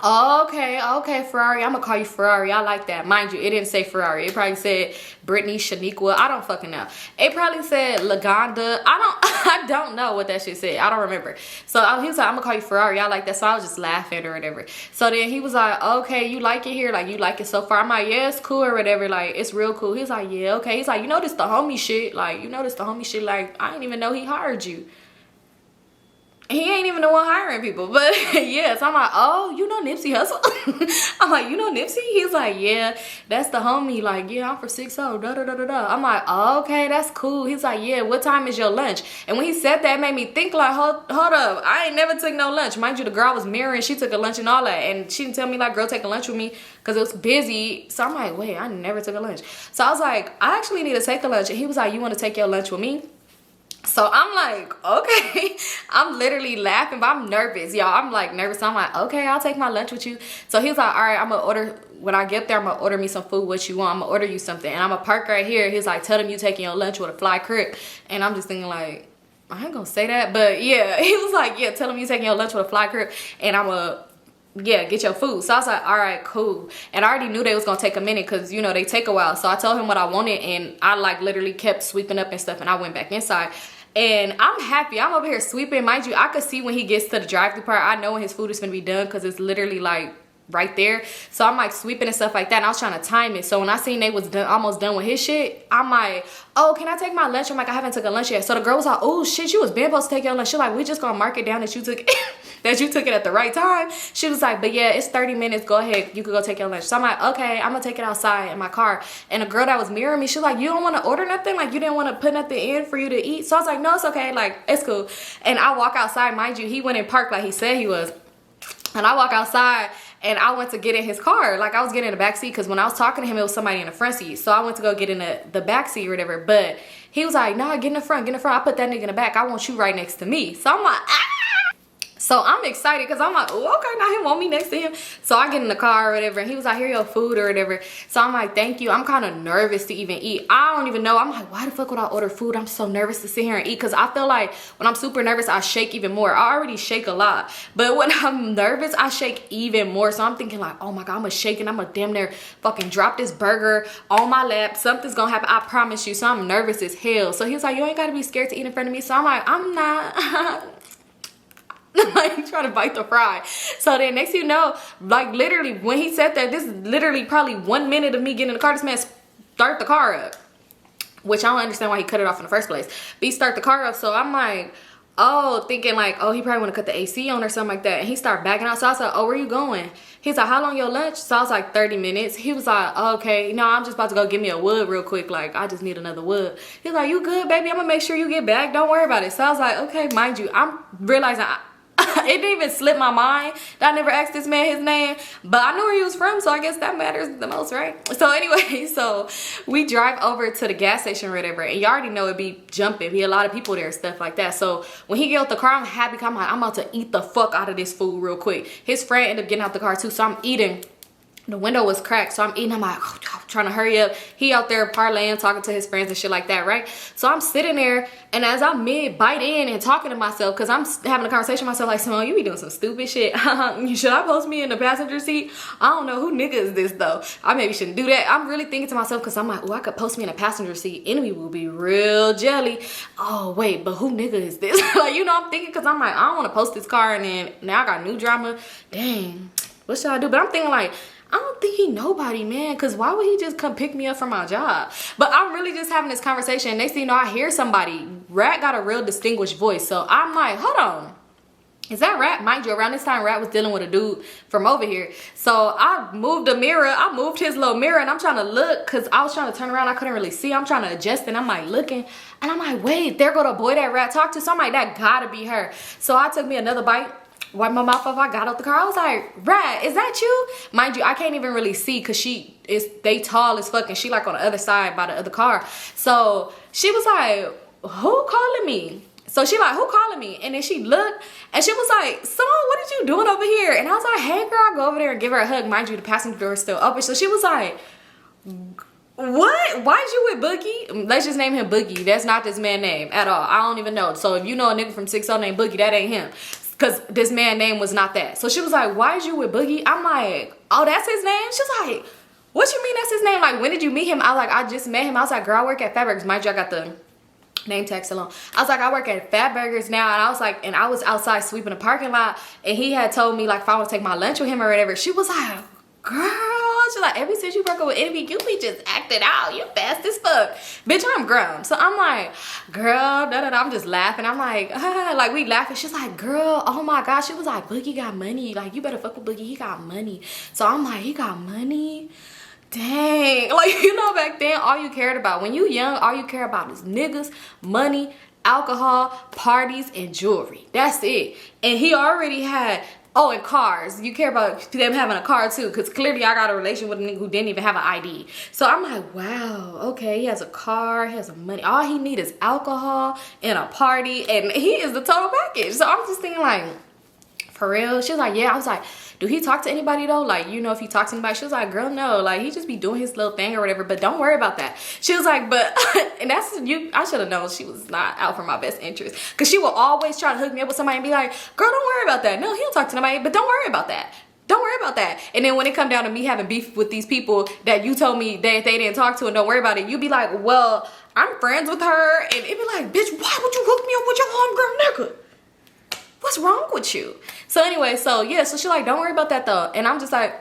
okay, Ferrari. I'm gonna call you Ferrari. I like that. Mind you, it didn't say Ferrari. It probably said Brittany, Shaniqua. I don't fucking know. It probably said Lagonda. I don't know what that shit said. I don't remember. So he was like, I'm gonna call you Ferrari. I like that. So I was just laughing or whatever. So then he was like, okay, you like it here? Like, you like it so far? I'm like, yeah, it's cool or whatever. Like, it's real cool. He's like, yeah, okay. He's like, you know this the homie shit. Like, you know this the homie shit. Like, I didn't even know he hired you. He ain't even the one hiring people, but yeah. So I'm like, oh, you know Nipsey Hussle? I'm like, you know Nipsey? He's like, yeah, that's the homie. Like, yeah, I'm for 6-0, da. I'm like, oh, okay, that's cool. He's like, yeah, what time is your lunch? And when he said that, it made me think like, hold up, I ain't never took no lunch. Mind you, the girl was mirroring, she took a lunch and all that, and she didn't tell me like, girl, take a lunch with me because it was busy. So I'm like, wait, I never took a lunch. So I was like, I actually need to take a lunch. And he was like, you want to take your lunch with me? So I'm like, okay. I'm literally laughing, but I'm nervous, y'all. I'm like nervous. So I'm like, okay, I'll take my lunch with you. So he was like, all right, I'm gonna order, when I get there, I'm gonna order me some food, what you want. I'm gonna order you something, and I'm gonna park right here. He's like, tell them you taking your lunch with a fly crib. And I'm just thinking like, I ain't gonna say that, but yeah. He was like, yeah, tell them you taking your lunch with a fly crib, and I'm gonna, yeah, get your food. So I was like, all right, cool. And I already knew they was gonna take a minute because, you know, they take a while. So I told him what I wanted, and I like literally kept sweeping up and stuff, and I went back inside. And I'm happy. I'm over here sweeping. Mind you, I could see when he gets to the drive-thru part. I know when his food is gonna be done because it's literally like right there. So I'm like sweeping and stuff like that, and I was trying to time it. So when I seen they was done, almost done with his shit, I'm like, oh, can I take my lunch? I'm like, I haven't took a lunch yet. So the girl was like, oh shit, you was been supposed to take your lunch. She's like, we just gonna mark it down that you took it that you took it at the right time. She was like, but yeah, it's 30 minutes, go ahead, you could go take your lunch. So I'm like, okay, I'm gonna take it outside in my car. And the girl that was mirroring me, she's like, you don't want to order nothing? Like, you didn't want to put nothing in for you to eat? So I was like, no, it's okay, like, it's cool. And I walk outside. Mind you, he went in park like he said he was. And I walk outside, and I went to get in his car. Like, I was getting in the back seat because when I was talking to him, it was somebody in the front seat. So I went to go get in the back seat or whatever. But he was like, nah, get in the front, get in the front. I put that nigga in the back. I want you right next to me. So I'm like, ah. So I'm excited because I'm like, oh, okay, now he want me next to him. So I get in the car or whatever, and he was like, here your food or whatever. So I'm like, thank you. I'm kind of nervous to even eat. I don't even know. I'm like, why the fuck would I order food? I'm so nervous to sit here and eat because I feel like when I'm super nervous, I shake even more. I already shake a lot, but when I'm nervous, I shake even more. So I'm thinking like, oh my God, I'm gonna shake and I'm gonna damn near fucking drop this burger on my lap. Something's gonna happen, I promise you. So I'm nervous as hell. So he was like, you ain't gotta be scared to eat in front of me. So I'm like, I'm not. Like, trying to bite the fry. So then next thing you know, like literally when he said that, this is literally probably 1 minute of me getting in the car. This man start the car up, which I don't understand why he cut it off in the first place. But he start the car up. So I'm like, oh, thinking like, oh, he probably want to cut the AC on or something like that. And he started backing out. So I was like, oh, where you going? He's like, how long your lunch? So I was like, 30 minutes. He was like, oh, okay, no, I'm just about to go get me a wood real quick. Like, I just need another wood. He's like, you good, baby? I'm gonna make sure you get back. Don't worry about it. So I was like, okay, mind you, I'm realizing It didn't even slip my mind that I never asked this man his name, but I knew where he was from, so I guess that matters the most, right? So anyway, so we drive over to the gas station or whatever, and you already know it be jumping, be a lot of people there, stuff like that. So when he get out the car, I'm happy, I'm like, I'm about to eat the fuck out of this food real quick. His friend ended up getting out the car too, so I'm eating. The window was cracked, so I'm eating. I'm like, oh, trying to hurry up. He out there parlaying, talking to his friends and shit like that, right? So I'm sitting there, and as I'm mid-bite in and talking to myself, because I'm having a conversation with myself, like, Symone, you be doing some stupid shit. Should I post me in the passenger seat? I don't know. Who nigga is this, though? I maybe shouldn't do that. I'm really thinking to myself, because I'm like, oh, I could post me in a passenger seat. Enemy will be real jelly. Oh, wait, but who nigga is this? Like, you know, I'm thinking, because I'm like, I don't want to post this car, and then now I got new drama. Dang, what should I do? But I'm thinking, like, I don't think he nobody, man, because why would he just come pick me up from my job? But I'm really just having this conversation. Next thing you know, I hear somebody. Rat got a real distinguished voice. So I'm like, hold on. Is that Rat? Mind you, around this time, Rat was dealing with a dude from over here. So I moved the mirror. I moved his little mirror, and I'm trying to look because I was trying to turn around. I couldn't really see. I'm trying to adjust, and I'm like looking. And I'm like, wait, there go the boy that Rat talked to. So I'm like, that gotta be her. So I took me another bite. Wiped my mouth off. I got out the car. I was like, Rat, is that you? Mind you, I can't even really see because they tall as fuck, and she like on the other side by the other car. So she was like, who calling me? So she like, who calling me? And then she looked, and she was like, Symone, what are you doing over here? And I was like, hey girl, I'll go over there and give her a hug. Mind you, the passenger door is still open. So she was like, what? Why'd you with Boogie? Let's just name him Boogie. That's not this man's name at all. I don't even know. So if you know a nigga from 6-0 named Boogie, that ain't him. Because this man's name was not that. So she was like, why is you with Boogie? I'm like, oh, that's his name? She's like, what you mean that's his name? Like, when did you meet him? I was like, I just met him. I was like, girl, I work at Fatburgers. Mind you, I got the name tag still on. I was like, I work at Fatburgers now. And I was like, and I was outside sweeping the parking lot. And he had told me, like, if I want to take my lunch with him or whatever. She was like, girl, she's like, ever since you broke up with Enemy, you be just acting out. You fast as fuck. Bitch, I'm grown. So I'm like, girl, I'm just laughing. I'm like, like we laughing. She's like, girl, oh my gosh. She was like, Boogie got money. Like, you better fuck with Boogie. He got money. So I'm like, he got money? Dang. Like, you know, back then, all you cared about, when you young, all you care about is niggas, money, alcohol, parties, and jewelry. That's it. And he already had, oh, and cars. You care about them having a car too, because clearly I got a relation with a nigga who didn't even have an ID. So I'm like, wow, okay, he has a car, he has some money. All he need is alcohol and a party, and he is the total package. So I'm just thinking like, for real? She was like, yeah. I was like, do he talk to anybody though? Like, you know, if he talks to anybody? She was like, girl, no. Like, he just be doing his little thing or whatever, but don't worry about that. She was like, but, and that's, I should have known she was not out for my best interest. Because she will always try to hook me up with somebody and be like, girl, don't worry about that. No, he don't talk to nobody, but don't worry about that. Don't worry about that. And then when it come down to me having beef with these people that you told me that they didn't talk to and don't worry about it, you be like, well, I'm friends with her. And it be like, bitch, why would you hook me up with your homegirl nigga? What's wrong with you? So anyway, so yeah, so she like, don't worry about that though. And I'm just like,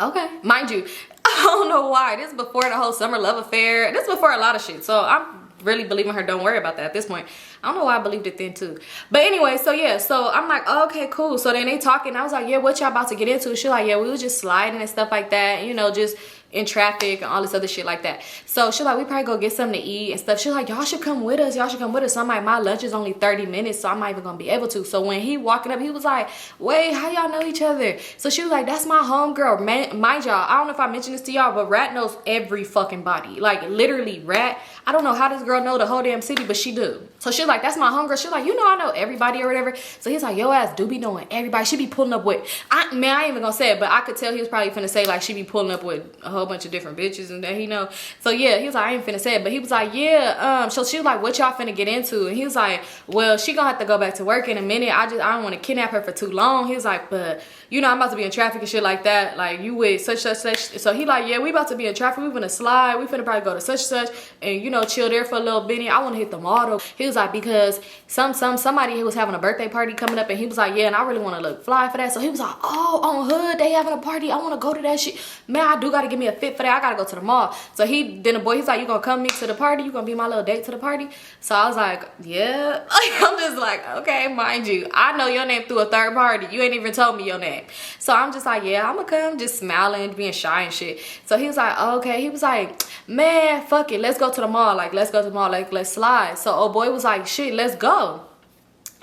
okay. Mind you, I don't know why. This is before the whole summer love affair. This is before a lot of shit. So I'm really believing her, don't worry about that at this point. I don't know why I believed it then too. But anyway, so yeah, so I'm like, oh, okay, cool. So then they talking. I was like, yeah, what y'all about to get into? She like, yeah, we was just sliding and stuff like that. You know, just in traffic and all this other shit like that. So she like, we probably go get something to eat and stuff. She like, y'all should come with us. Y'all should come with us. So I'm like, my lunch is only 30 minutes, so I'm not even gonna be able to. So when he walking up, he was like, wait, how y'all know each other? So she was like, that's my homegirl. Mind y'all, I don't know if I mentioned this to y'all, but Rat knows every fucking body. Like, literally, Rat. I don't know how this girl know the whole damn city, but she do. So she was like, that's my homegirl. She was like, you know I know everybody or whatever. So he's like, yo ass do be knowing everybody. She be pulling up with, I ain't even gonna say it, but I could tell he was probably finna say like she be pulling up with a whole bunch of different bitches and that he know. So yeah, he was like, I ain't finna say it, but he was like, yeah, so she was like, what y'all finna get into? And he was like, well, she gonna have to go back to work in a minute. I don't want to kidnap her for too long. He was like, but you know, I'm about to be in traffic and shit like that. Like, you with such. So he like, yeah, we about to be in traffic. We finna slide. We finna probably go to such and, you know, chill there for a little bit. I want to hit the mall though. He was like, because somebody was having a birthday party coming up, and he was like, yeah, and I really want to look fly for that. So he was like, oh, on Hood, they having a party. I want to go to that shit. Man, I do got to give me a fit for that. I got to go to the mall. So then the boy, he's like, you gonna come me to the party? You gonna be my little date to the party? So I was like, yeah. I'm just like, okay, mind you, I know your name through a third party. You ain't even told me your name. So I'm just like, yeah, I'm gonna come, just smiling, being shy and shit. So he was like, oh, okay. He was like, man, fuck it. Let's go to the mall. Like, let's go to the mall. Like, let's slide. So old boy was like, shit, let's go.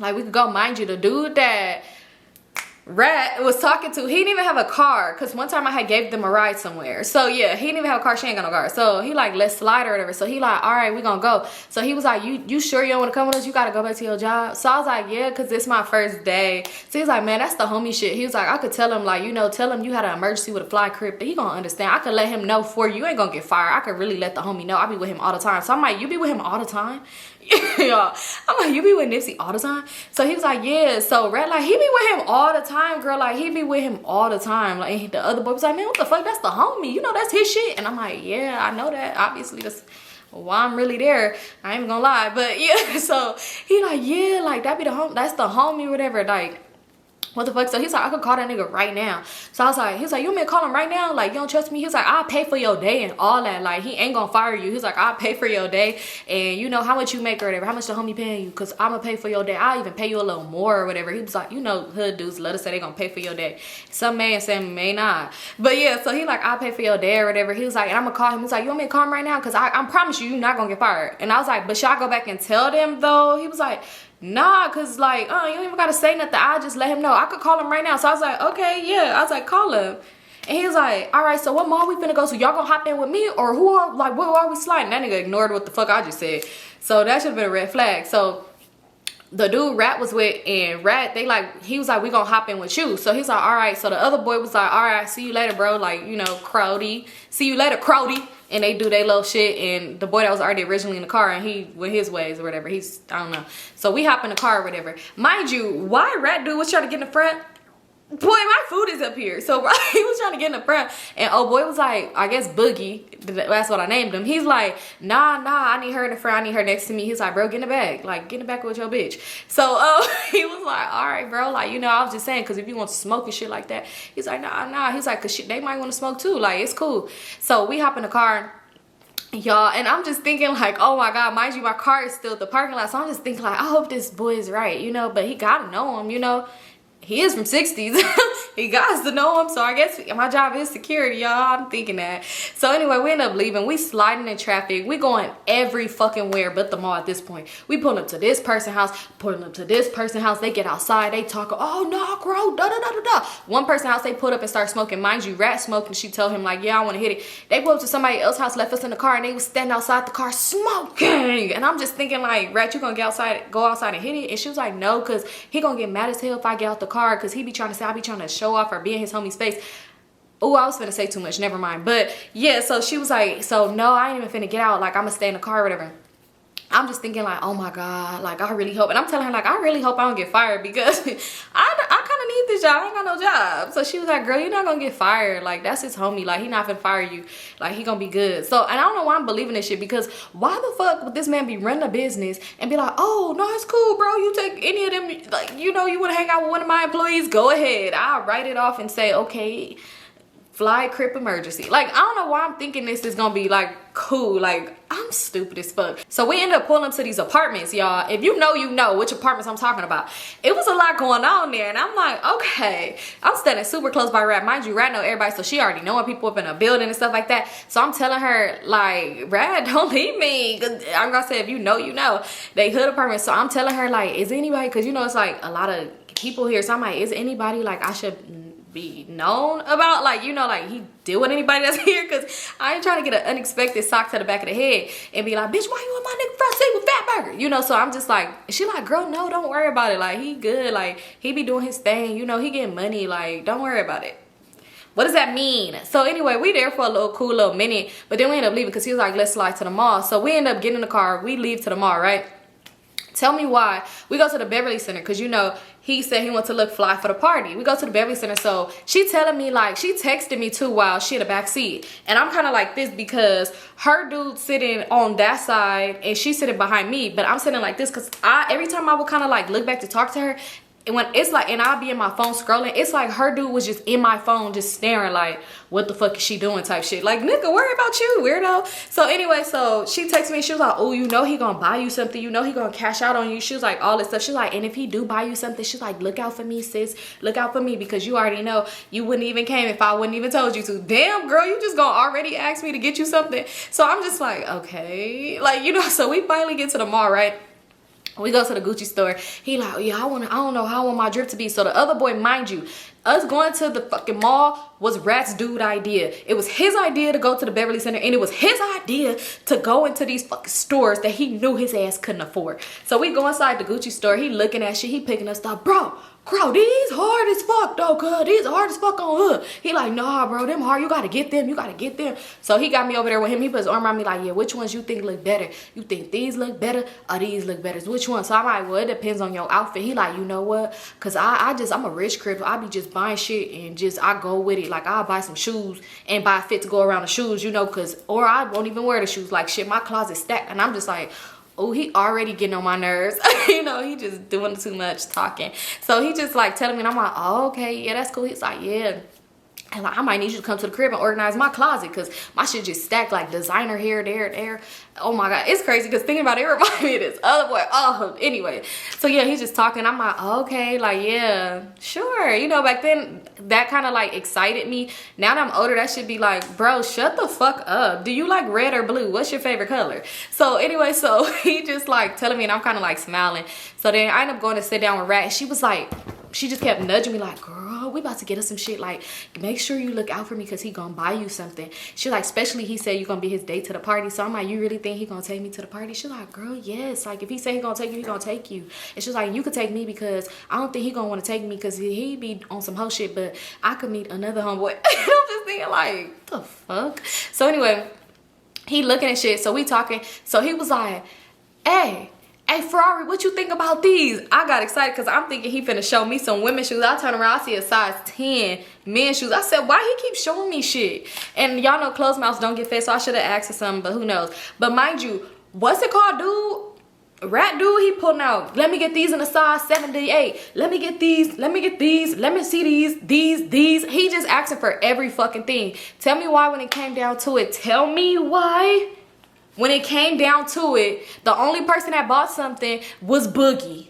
Like, we could go. Mind you, the dude that Rat was talking to, he didn't even have a car, because one time I had gave them a ride somewhere. So yeah, he didn't even have a car. She ain't got no car. So he like, let's slide or whatever. So he like, all right, we gonna go. So he was like, you sure you don't want to come with us? You gotta go back to your job. So I was like, yeah, because it's my first day. So he's like, man, that's the homie shit. He was like, I could tell him, like, you know, tell him you had an emergency with a fly crib, but he gonna understand. I could let him know for you. You ain't gonna get fired. I could really let the homie know. I be with him all the time. So I'm like, you be with him all the time? Yeah, I'm like, you be with Nipsey all the time? So he was like, yeah. So Rat like, he be with him all the time, girl. Like, he be with him all the time. Like, the other boy was like, man, what the fuck? That's the homie. You know, that's his shit. And I'm like, yeah, I know that. Obviously, that's why I'm really there. I ain't gonna lie. But yeah, so he like, yeah, like, that be the homie. That's the homie, whatever. Like, what the fuck? So he's like, I could call that nigga right now. So I was like, he was like, you want me to call him right now? Like, you don't trust me? He was like, I'll pay for your day and all that. Like, he ain't gonna fire you. He was like, I'll pay for your day. And you know how much you make or whatever. How much the homie paying you? Because I'm gonna pay for your day. I'll even pay you a little more or whatever. He was like, you know, hood dudes let us say they gonna pay for your day. Some may and some may not. But yeah, so he like, I'll pay for your day or whatever. He was like, and I'm gonna call him. He's like, you want me to call him right now? Because I promise you, you're not gonna get fired. And I was like, but should I go back and tell them though? He was like, nah, cause like, you don't even gotta say nothing. I'll just let him know. I could call him right now. So I was like, okay, yeah. I was like, call him. And he was like, all right, so what mall we finna go to? Y'all gonna hop in with me? Or who are, like, where are we sliding? That nigga ignored what the fuck I just said. So that should have been a red flag. So the dude Rat was with, and Rat, they like, he was like, we gonna hop in with you. So he's like, all right. So the other boy was like, all right, see you later, bro. Like, you know, Crowdy. See you later, Crowdy. And they do their little shit, and the boy that was already originally in the car, and he went his ways or whatever. He's, I don't know. So we hop in the car or whatever. Mind you, why Rat dude was trying to get in the front? Boy, my food is up here. So he was trying to get in the front, and oh boy was like, I guess Boogie, that's what I named him. He's like, nah, I need her in the front. I need her next to me. He's like, bro, get in the back. Like, get in the back with your bitch. So he was like, all right, bro. Like, you know, I was just saying, because if you want to smoke and shit like that. He's like, nah. He's like, because they might want to smoke too. Like, it's cool. So we hop in the car, y'all, and I'm just thinking like, oh my god, mind you, my car is still at the parking lot. So I'm just thinking like, I hope this boy is right, you know, but he gotta know him, you know. He is from 60s. He got to know him. So I guess my job is security, y'all. I'm thinking that. So anyway, we end up leaving. We sliding in traffic. We going every fucking where but the mall at this point. We pulling up to this person's house, pulling up to this person's house. They get outside. They talk, oh no, bro, da. One person's house, they pulled up and start smoking. Mind you, Rat smoking. She told him like, yeah, I want to hit it. They pulled up to somebody else's house, left us in the car, and they was standing outside the car smoking. And I'm just thinking like, Rat, you gonna get outside, go outside and hit it? And she was like, no, because he gonna get mad as hell if I get out the car, because he be trying to say I be trying to show off or be in his homie's face. Oh, I was finna say too much, never mind. But yeah, so she was like, so no, I ain't even finna get out, like I'm gonna stay in the car or whatever. I'm just thinking like, oh my god, like I really hope, and I'm telling her like, I really hope I don't get fired, because I kind of need this job. I ain't got no job. So she was like, girl, you're not gonna get fired. Like, that's his homie. Like, he not finna fire you. Like, he gonna be good. So, and I don't know why I'm believing this shit, because why the fuck would this man be running a business and be like, oh no, it's cool, bro, you take any of them, like, you know, you want to hang out with one of my employees, go ahead. I'll write it off and say, okay, fly crip emergency. Like, I don't know why I'm thinking this is gonna be like cool. Like, I'm stupid as fuck. So we ended up pulling up to these apartments, y'all. If you know which apartments I'm talking about. It was a lot going on there, and I'm like, okay. I'm standing super close by Rat. Mind you, Rat know everybody, so she already knowing people up in a building and stuff like that. So I'm telling her like, Rat, don't leave me, because I'm gonna say, if you know, they hood apartments. So I'm telling her like, is anybody, because you know it's like a lot of people here, so I'm like, is anybody like I should be known about, like, you know, like he deal with anybody that's here, because I ain't trying to get an unexpected sock to the back of the head and be like, bitch, why you in my nigga front seat with Fatburger, you know? So I'm just like, she like, girl, no, don't worry about it, like he good, like he be doing his thing, you know, he getting money, like don't worry about it. What does that mean? So anyway, we there for a little cool little minute, but then we end up leaving, because he was like, let's slide to the mall. So we end up getting in the car, we leave to the mall, right? Tell me why. We go to the Beverly Center, because you know he said he wants to look fly for the party. We go to the Beverly Center. So she telling me like, she texted me too while she in the back seat, and I'm kind of like this because her dude sitting on that side and she's sitting behind me, but I'm sitting like this because every time I would kind of like look back to talk to her, and when it's like, and I'll be in my phone scrolling, it's like her dude was just in my phone just staring like, what the fuck is she doing type shit. Like, nigga, worry about you, weirdo. So anyway, so she texted me, she was like, oh, you know he gonna buy you something, you know he gonna cash out on you. She was like, all this stuff. She's like, and if he do buy you something, she's like, look out for me, sis. Look out for me, because you already know you wouldn't even came if I wouldn't even told you to. Damn, girl, you just gonna already ask me to get you something. So I'm just like, okay. Like, you know, so we finally get to the mall, right? We go to the Gucci store. He like, yeah, I don't know how I want my drip to be. So the other boy, mind you, us going to the fucking mall was Rat's dude idea. It was his idea to go to the Beverly Center, and it was his idea to go into these fucking stores that he knew his ass couldn't afford. So we go inside the Gucci store. He looking at shit. He picking up stuff. Bro, these hard as fuck though, cuz. These hard as fuck on hood. He like, nah, bro, them hard. You gotta get them. You gotta get them. So he got me over there with him. He put his arm around me like, yeah, which ones you think look better? You think these look better or these look better? Which one? So I'm like, well, it depends on your outfit. He like, you know what? Cause I'm a rich crib. I be just buying shit and I go with it. Like I'll buy some shoes and buy a fit to go around the shoes, you know, or I won't even wear the shoes. Like shit, my closet stacked. And I'm just like, oh, he already getting on my nerves. You know, he just doing too much talking. So he just like telling me, and I'm like, oh, okay, yeah, that's cool. He's like, yeah. And like, I might need you to come to the crib and organize my closet because my shit just stacked like designer here, there. Oh my God, it's crazy because thinking about it reminds me of this other boy. Oh, anyway. So yeah, he's just talking. I'm like, oh, okay, like, yeah, sure. You know, back then, that kind of like excited me. Now that I'm older, that should be like, bro, shut the fuck up. Do you like red or blue? What's your favorite color? So anyway, so he just like telling me and I'm kind of like smiling. So then I end up going to sit down with Rat and she was like, she just kept nudging me like, girl, we about to get us some shit. Like, make sure you look out for me because he gonna buy you something. She like, especially he said you gonna be his date to the party. So I'm like, you really think he gonna take me to the party? She's like, girl, yes. Like, if he say he gonna take you, he gonna take you. And she's like, you could take me because I don't think he gonna want to take me because he be on some hoe shit, but I could meet another homeboy. I'm just thinking like, what the fuck? So anyway, he looking at shit. So we talking. So he was like, hey, Ferrari, what you think about these? I got excited because I'm thinking he finna show me some women's shoes. I turn around, I see a size 10 men's shoes. I said, why he keep showing me shit? And y'all know closed mouths don't get fed, so I should have asked for something, but who knows? But mind you, what's it called, dude? Rat dude, he pulling out, let me get these in a size 78. Let me get these. Let me get these. Let me see these. He just asking for every fucking thing. Tell me why when it came down to it. Tell me why. When it came down to it, the only person that bought something was Boogie,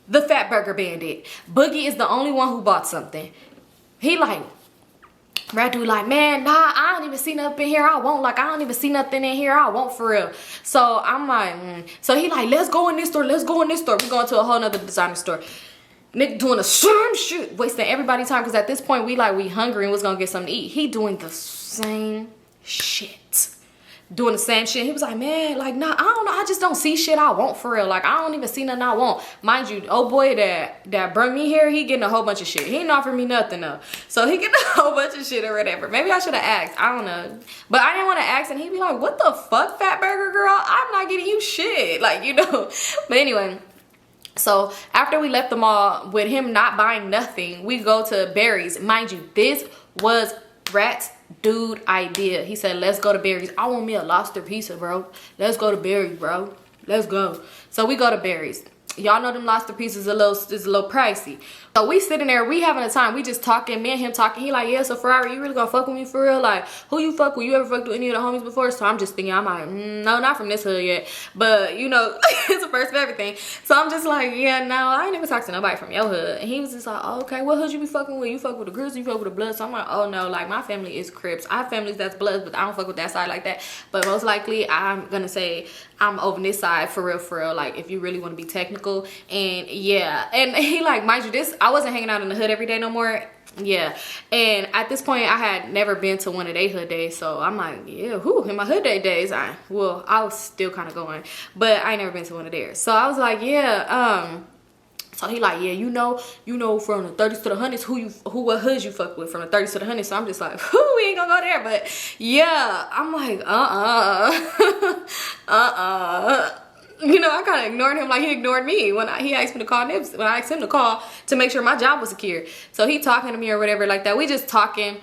the Fatburger bandit. Boogie is the only one who bought something. He like, Rat dude like, man, nah, I don't even see nothing in here I want. Like, I don't even see nothing in here I want for real. So I'm like, So he like, let's go in this store. Let's go in this store. We going to a whole nother designer store. Nick doing the same shit, wasting everybody's time because at this point we hungry and was gonna get something to eat. He doing the same shit. Doing the same shit. He was like, man, like, nah, I don't know. I just don't see shit I want for real. Like, I don't even see nothing I want. Mind you, oh boy that brought me here, he getting a whole bunch of shit. He ain't offer me nothing though. So he getting a whole bunch of shit or whatever. Maybe I should have asked. I don't know. But I didn't want to ask and he'd be like, what the fuck, Fatburger girl? I'm not getting you shit. Like, you know. But anyway. So after we left the mall with him not buying nothing, we go to Barry's. Mind you, this was Rat's dude idea. He said, let's go to Barry's. I want me a lobster pizza, bro. Let's go to Barry's, bro. Let's go. So we go to Barry's. Y'all know them lobster pizzas is a little pricey. So we sitting there, we having a time, we just talking, me and him talking. He like, yeah, so Ferrari, you really gonna fuck with me for real? Like, who you fuck with? You ever fucked with any of the homies before? So I'm just thinking, I'm like, no, not from this hood yet. But, you know, it's the first of everything. So I'm just like, yeah, no, I ain't never talked to nobody from your hood. And he was just like, oh, okay, what hood you be fucking with? You fuck with the Grizz, you fuck with the Bloods? So I'm like, oh, no, like, my family is Crips. I have families that's Bloods, but I don't fuck with that side like that. But most likely, I'm gonna say I'm over this side for real, like, if you really want to be technical. And, yeah. And he, like, mind you, this, I wasn't hanging out in the hood every day no more. Yeah. And at this point I had never been to one of their hood days, so I'm like, yeah, whew, in my hood day days I was still kind of going, but I ain't never been to one of theirs. So I was like, yeah, so he like, yeah, you know from the 30s to the 100s what hoods you fuck with from the 30s to the 100s. So I'm just like, whoo, we ain't gonna go there. But yeah, I'm like, you know, I kind of ignored him like he ignored me when he asked me to call Nibs, when I asked him to call to make sure my job was secure. So he talking to me or whatever like that. We just talking,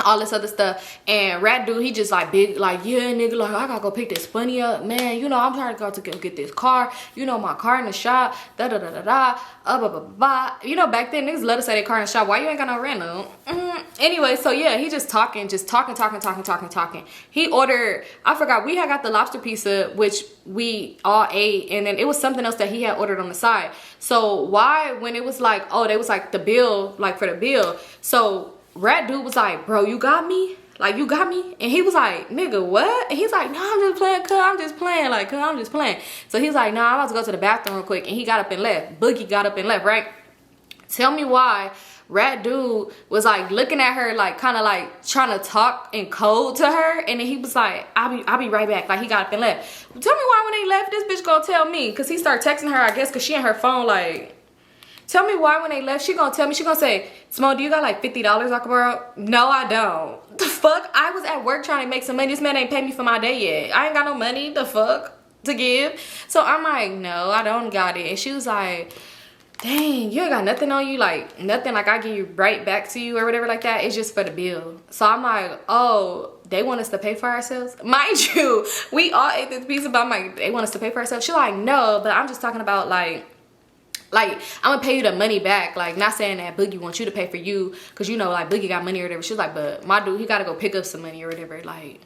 all this other stuff. And Rat dude, he just like big, like, yeah, nigga, like, I gotta go pick this bunny up, man. You know, I'm trying to go get this car. You know, my car in the shop, You know, back then niggas let us say their car in the shop. Why you ain't got no rental? Anyway, so yeah, he just talking. He ordered, I forgot, we had got the lobster pizza, which we all ate, and then it was something else that he had ordered on the side. So why, when it was like, oh, they was like the bill, like for the bill, so Rat dude was like, bro, you got me? Like, you got me? And he was like, nigga, what? And he's like, no, I'm just playing, cuz I'm just playing. Like, cuz I'm just playing. So he's like, nah, I'm about to go to the bathroom real quick. And he got up and left. Boogie got up and left, right? Tell me why Rat dude was like looking at her, like kind of like trying to talk in code to her, and then he was like, I'll be right back. Like, he got up and left. Tell me why when they left, this bitch gonna tell me, because he started texting her, I guess, because she on her phone. Like, tell me why when they left, she gonna tell me, she gonna say, Symone, do you got like $50 I can borrow? No, I don't. The fuck? I was at work trying to make some money. This man ain't paid me for my day yet. I ain't got no money, the fuck, to give. So I'm like, no, I don't got it. And she was like, dang, you ain't got nothing on you, like nothing, like I give you right back to you or whatever like that. It's just for the bill. So I'm like, oh, they want us to pay for ourselves? Mind you, we all ate this pizza, but I'm like, they want us to pay for ourselves? She's like, no, but I'm just talking about like I'm gonna pay you the money back. Like, not saying that Boogie wants you to pay for you, because you know, like, Boogie got money or whatever. She's like, but my dude, he gotta go pick up some money or whatever. Like,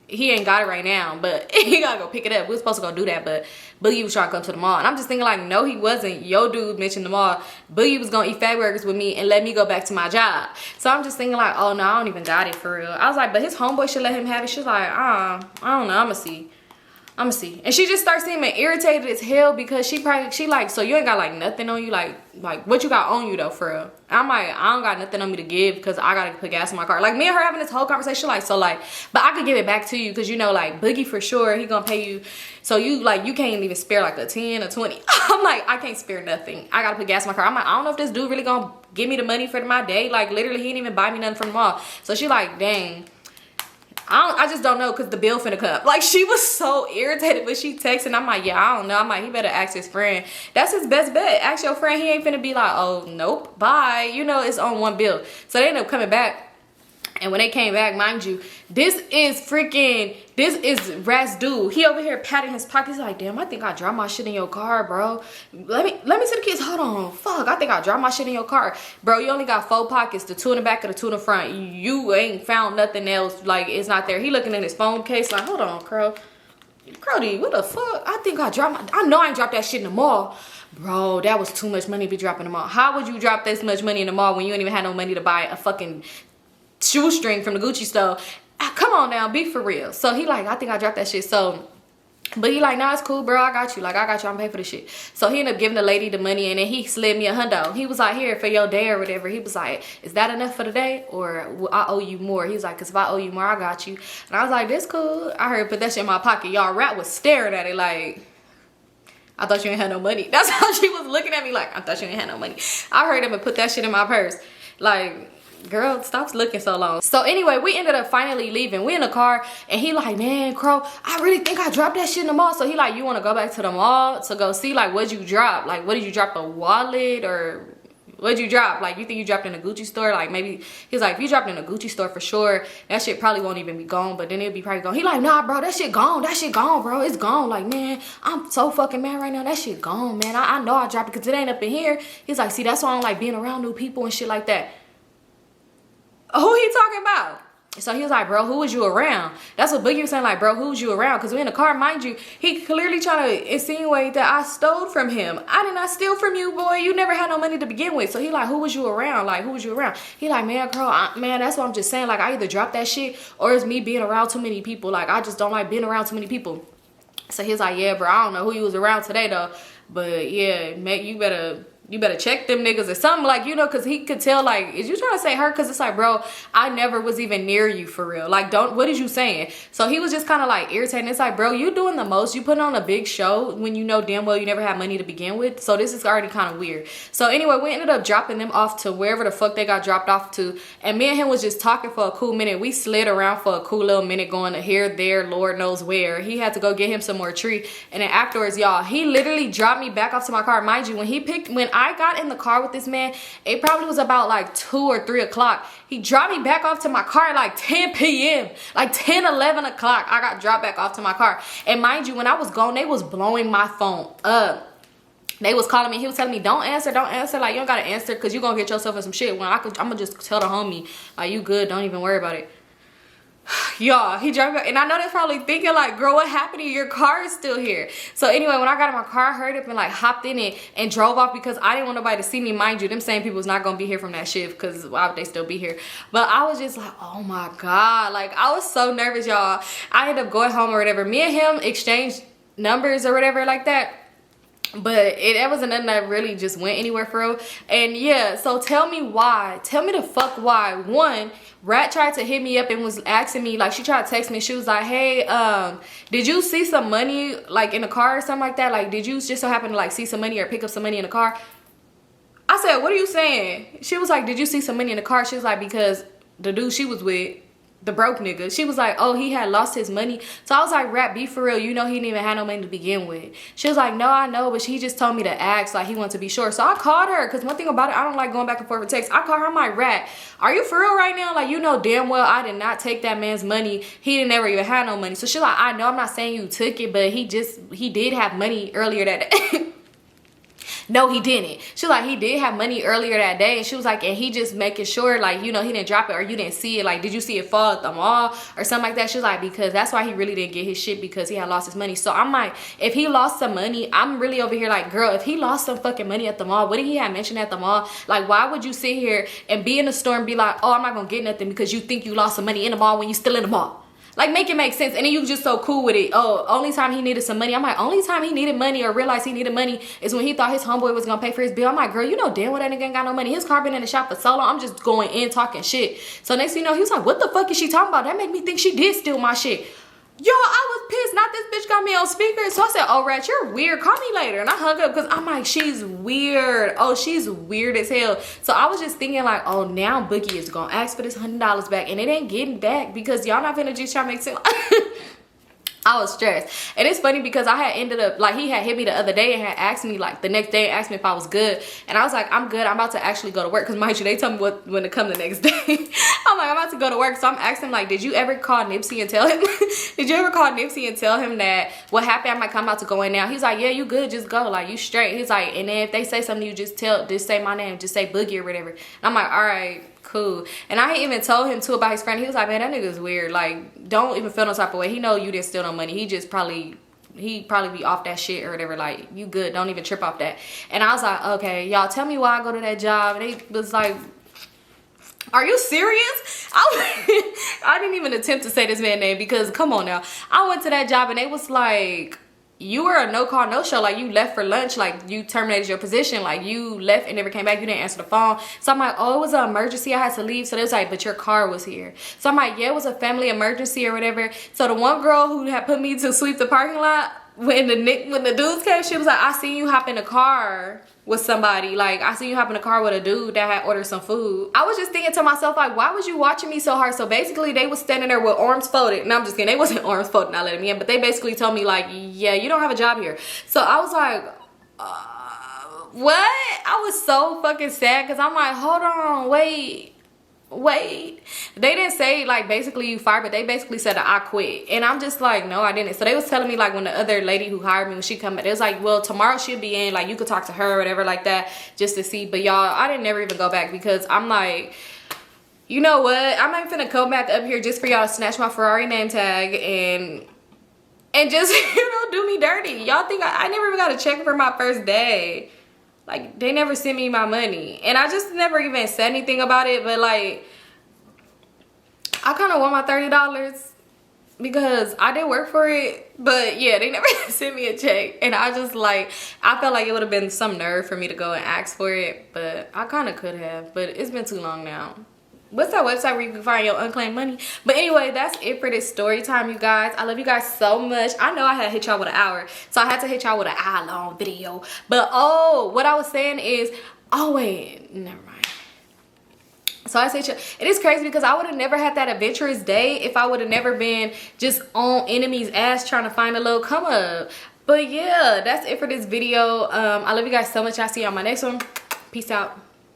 he ain't got it right now, but he gotta go pick it up. We were supposed to go do that, but Boogie was trying to come to the mall. And I'm just thinking like, no, he wasn't. Yo dude mentioned the mall. Boogie was gonna eat Fatburgers with me and let me go back to my job. So I'm just thinking like, oh no, I don't even got it for real. I was like, but his homeboy should let him have it. She's like, I don't know, I'ma see. And she just starts seeming irritated as hell, because she like, so you ain't got like nothing on you, like what you got on you though, for real? I'm like, I don't got nothing on me to give, because I gotta put gas in my car. Like, me and her having this whole conversation, like, so like, but I could give it back to you, because you know, like, Boogie for sure, he gonna pay you. So you like, you can't even spare like a 10 or 20. I'm like, I can't spare nothing. I gotta put gas in my car. I'm like, I don't know if this dude really gonna give me the money for my day. Like, literally, he didn't even buy me nothing from the mall. So she like, dang, I just don't know, because the bill finna come. Like, she was so irritated when she texted. I'm like, yeah, I don't know. I'm like, he better ask his friend. That's his best bet. Ask your friend. He ain't finna be like, oh, nope, bye. You know, it's on one bill. So they ended up coming back. And when they came back, mind you, this is Rat's dude. He over here patting his pockets like, damn, I think I dropped my shit in your car, bro. Let me see the kids. Hold on. Fuck, I think I dropped my shit in your car. Bro, you only got 4 pockets, the 2 in the back and the 2 in the front. You ain't found nothing else. Like, it's not there. He looking in his phone case like, hold on, Crow. Crowdy, what the fuck? I think I know I ain't dropped that shit in the mall. Bro, that was too much money to be dropping in the mall. How would you drop this much money in the mall when you ain't even had no money to buy a fucking shoestring from the Gucci store? Come on now, be for real. So he like, I think I dropped that shit. So, but he like, nah, it's cool, bro. I got you. Like, I got you. I'm paying for the shit. So he ended up giving the lady the money, and then he slid me $100. He was like, here, for your day or whatever. He was like, is that enough for the day, or I owe you more? He was like, because if I owe you more, I got you. And I was like, this cool. I heard, put that shit in my pocket. Y'all, Rat was staring at it like, I thought you ain't had no money. That's how she was looking at me, like, I thought you ain't had no money. I heard him and put that shit in my purse. Like, girl, stop looking so long. So anyway, we ended up finally leaving. We in the car, and he like, man, Crow, I really think I dropped that shit in the mall. So he like, you want to go back to the mall to go see, like, what'd you drop? Like, what did you drop, a wallet, or what'd you drop? Like, you think you dropped in a Gucci store? Like, maybe, he's like, if you dropped in a Gucci store for sure, that shit probably won't even be gone, but then it'll be probably gone. He like, nah, bro, that shit gone. That shit gone, bro. It's gone. Like, man, I'm so fucking mad right now. That shit gone, man. I know I dropped it because it ain't up in here. He's like, see, that's why I don't like being around new people and shit like that. Who he talking about? So he was like, bro, who was you around? That's what Boogie was saying, like, bro, who was you around? Because we in the car, mind you, he clearly trying to insinuate that I stole from him. I did not steal from you, boy. You never had no money to begin with. So he like, who was you around? Like, who was you around? He like, man, girl, man, that's what I'm just saying. Like, I either drop that shit, or it's me being around too many people. Like, I just don't like being around too many people. So he's like, yeah, bro, I don't know who you was around today, though. But yeah, mate, you better check them niggas or something, like, you know, because he could tell, like, is you trying to say her? Because it's like, bro, I never was even near you for real. Like, what is you saying? So he was just kind of like irritating. It's like, bro, you doing the most. You putting on a big show when you know damn well you never had money to begin with. So this is already kind of weird. So anyway, we ended up dropping them off to wherever the fuck they got dropped off to. And me and him was just talking for a cool minute. We slid around for a cool little minute, going to here, there, Lord knows where. He had to go get him some more treat. And then afterwards, y'all, he literally dropped me back off to my car. Mind you, when I got in the car with this man, it probably was about like 2 or 3 o'clock. He dropped me back off to my car at like 10 p.m. like 10, 11 o'clock. I got dropped back off to my car. And mind you, when I was gone, they was blowing my phone up. They was calling me. He was telling me, don't answer. Like, you don't gotta answer because you're gonna get yourself in some shit. When I'm gonna just tell the homie, like, you good, don't even worry about it. Y'all, he drove up, and I know they're probably thinking like, girl, what happened to you? Your car is still here. So anyway, when I got in my car, I hurried up and like hopped in it and drove off because I didn't want nobody to see me. Mind you, them same people's not gonna be here from that shift because why would they still be here? But I was just like, oh my God, like I was so nervous, y'all. I ended up going home or whatever. Me and him exchanged numbers or whatever like that. But that wasn't nothing that really just went anywhere for real. And yeah, so tell me why. Tell me the fuck why. One, Rat tried to hit me up and was asking me, like, she tried to text me. She was like, hey, did you see some money, like, in the car or something like that? Like, did you just so happen to, like, see some money or pick up some money in the car? I said, what are you saying? She was like, did you see some money in the car? She was like, because the dude she was with, the broke nigga, she was like, oh, he had lost his money. So I was like, Rat, be for real, you know he didn't even have no money to begin with. She was like, no, I know, but she just told me to ask, like he wanted to be sure. So I called her, because one thing about it, I don't like going back and forth with text. I called her, I'm like, Rat, are you for real right now? Like, you know damn well I did not take that man's money. He didn't ever even have no money. So she's like, I know, I'm not saying you took it, but he did have money earlier that day. No, he didn't. She was like, he did have money earlier that day. And she was like, and he just making sure, like, you know, he didn't drop it or you didn't see it. Like, did you see it fall at the mall or something like that? She was like, because that's why he really didn't get his shit, because he had lost his money. So I'm like, if he lost some money, I'm really over here like, girl, if he lost some fucking money at the mall, what did he have mentioned at the mall? Like, why would you sit here and be in the store and be like, oh, I'm not gonna get nothing because you think you lost some money in the mall when you still in the mall? Like, make it make sense. And then you just so cool with it. Oh, only time he needed some money. I'm like, only time he needed money or realized he needed money is when he thought his homeboy was gonna pay for his bill. I'm like, girl, you know damn well that nigga ain't got no money. His car been in the shop for so long. I'm just going in talking shit. So next thing you know, he was like, what the fuck is she talking about? That made me think she did steal my shit. Yo, I was pissed. Not this bitch got me on speaker. So I said, oh, Rat, you're weird. Call me later. And I hung up because I'm like, she's weird. Oh, she's weird as hell. So I was just thinking like, oh, now Boogie is going to ask for this $100 back. And it ain't getting back because y'all not finna just try to make sense. I was stressed. And it's funny because I had ended up, like, he had hit me the other day and had asked me, like, the next day, asked me if I was good. And I was like, I'm good. I'm about to actually go to work. Because, mind you, they tell me when to come the next day. I'm like, I'm about to go to work. So I'm asking him, like, did you ever call Nipsey and tell him? Did you ever call Nipsey and tell him that what happened? I'm like, I'm about to go in now. He's like, yeah, you good. Just go. Like, you straight. He's like, and then if they say something, you just say my name. Just say Boogie or whatever. And I'm like, all right. Cool. And I even told him too about his friend. He was like, man, that nigga's weird. Like, don't even feel no type of way. He know you didn't steal no money. He probably be off that shit or whatever. Like, you good. Don't even trip off that. And I was like, okay, y'all tell me why I go to that job. And they was like, are you serious? I didn't even attempt to say this man's name because come on now. I went to that job and they was like, you were a no call, no show. Like, you left for lunch. Like, you terminated your position. Like, you left and never came back. You didn't answer the phone. So I'm like, oh, it was an emergency. I had to leave. So they was like, but your car was here. So I'm like, yeah, it was a family emergency or whatever. So the one girl who had put me to sweep the parking lot, when the dudes came, she was like, I seen you hop in the car with somebody. Like, I seen you hop in the car with a dude that had ordered some food. I was just thinking to myself, like, why was you watching me so hard? So basically, they was standing there with arms folded. No, I'm just kidding. They wasn't arms folded, not letting me in. But they basically told me, like, yeah, you don't have a job here. So I was like, what? I was so fucking sad because I'm like, hold on, wait. They didn't say like basically you fired, but they basically said I quit. And I'm just like, no, I didn't. So they was telling me like when the other lady who hired me, when she come back, it was like, well, tomorrow she'll be in, like you could talk to her or whatever like that just to see. But y'all, I didn't never even go back because I'm like, you know what, I'm not finna come back up here just for y'all to snatch my Ferrari name tag and just, you know, do me dirty. Y'all think I never even got a check for my first day. Like, they never sent me my money. And I just never even said anything about it. But, like, I kind of want my $30 because I did work for it. But, yeah, they never sent me a check. And I just, like, I felt like it would have been some nerve for me to go and ask for it. But I kind of could have. But it's been too long now. What's that website where you can find your unclaimed money? But anyway, that's it for this story time, you guys. I love you guys so much. I know I had to hit y'all with an hour, so I had to hit y'all with an hour-long video. But oh, what I was saying is, oh wait, never mind. So I said, it is crazy because I would have never had that adventurous day if I would have never been just on enemy's ass trying to find a little come up. But yeah, that's it for this video. I love you guys so much. I'll see you on my next one. Peace out.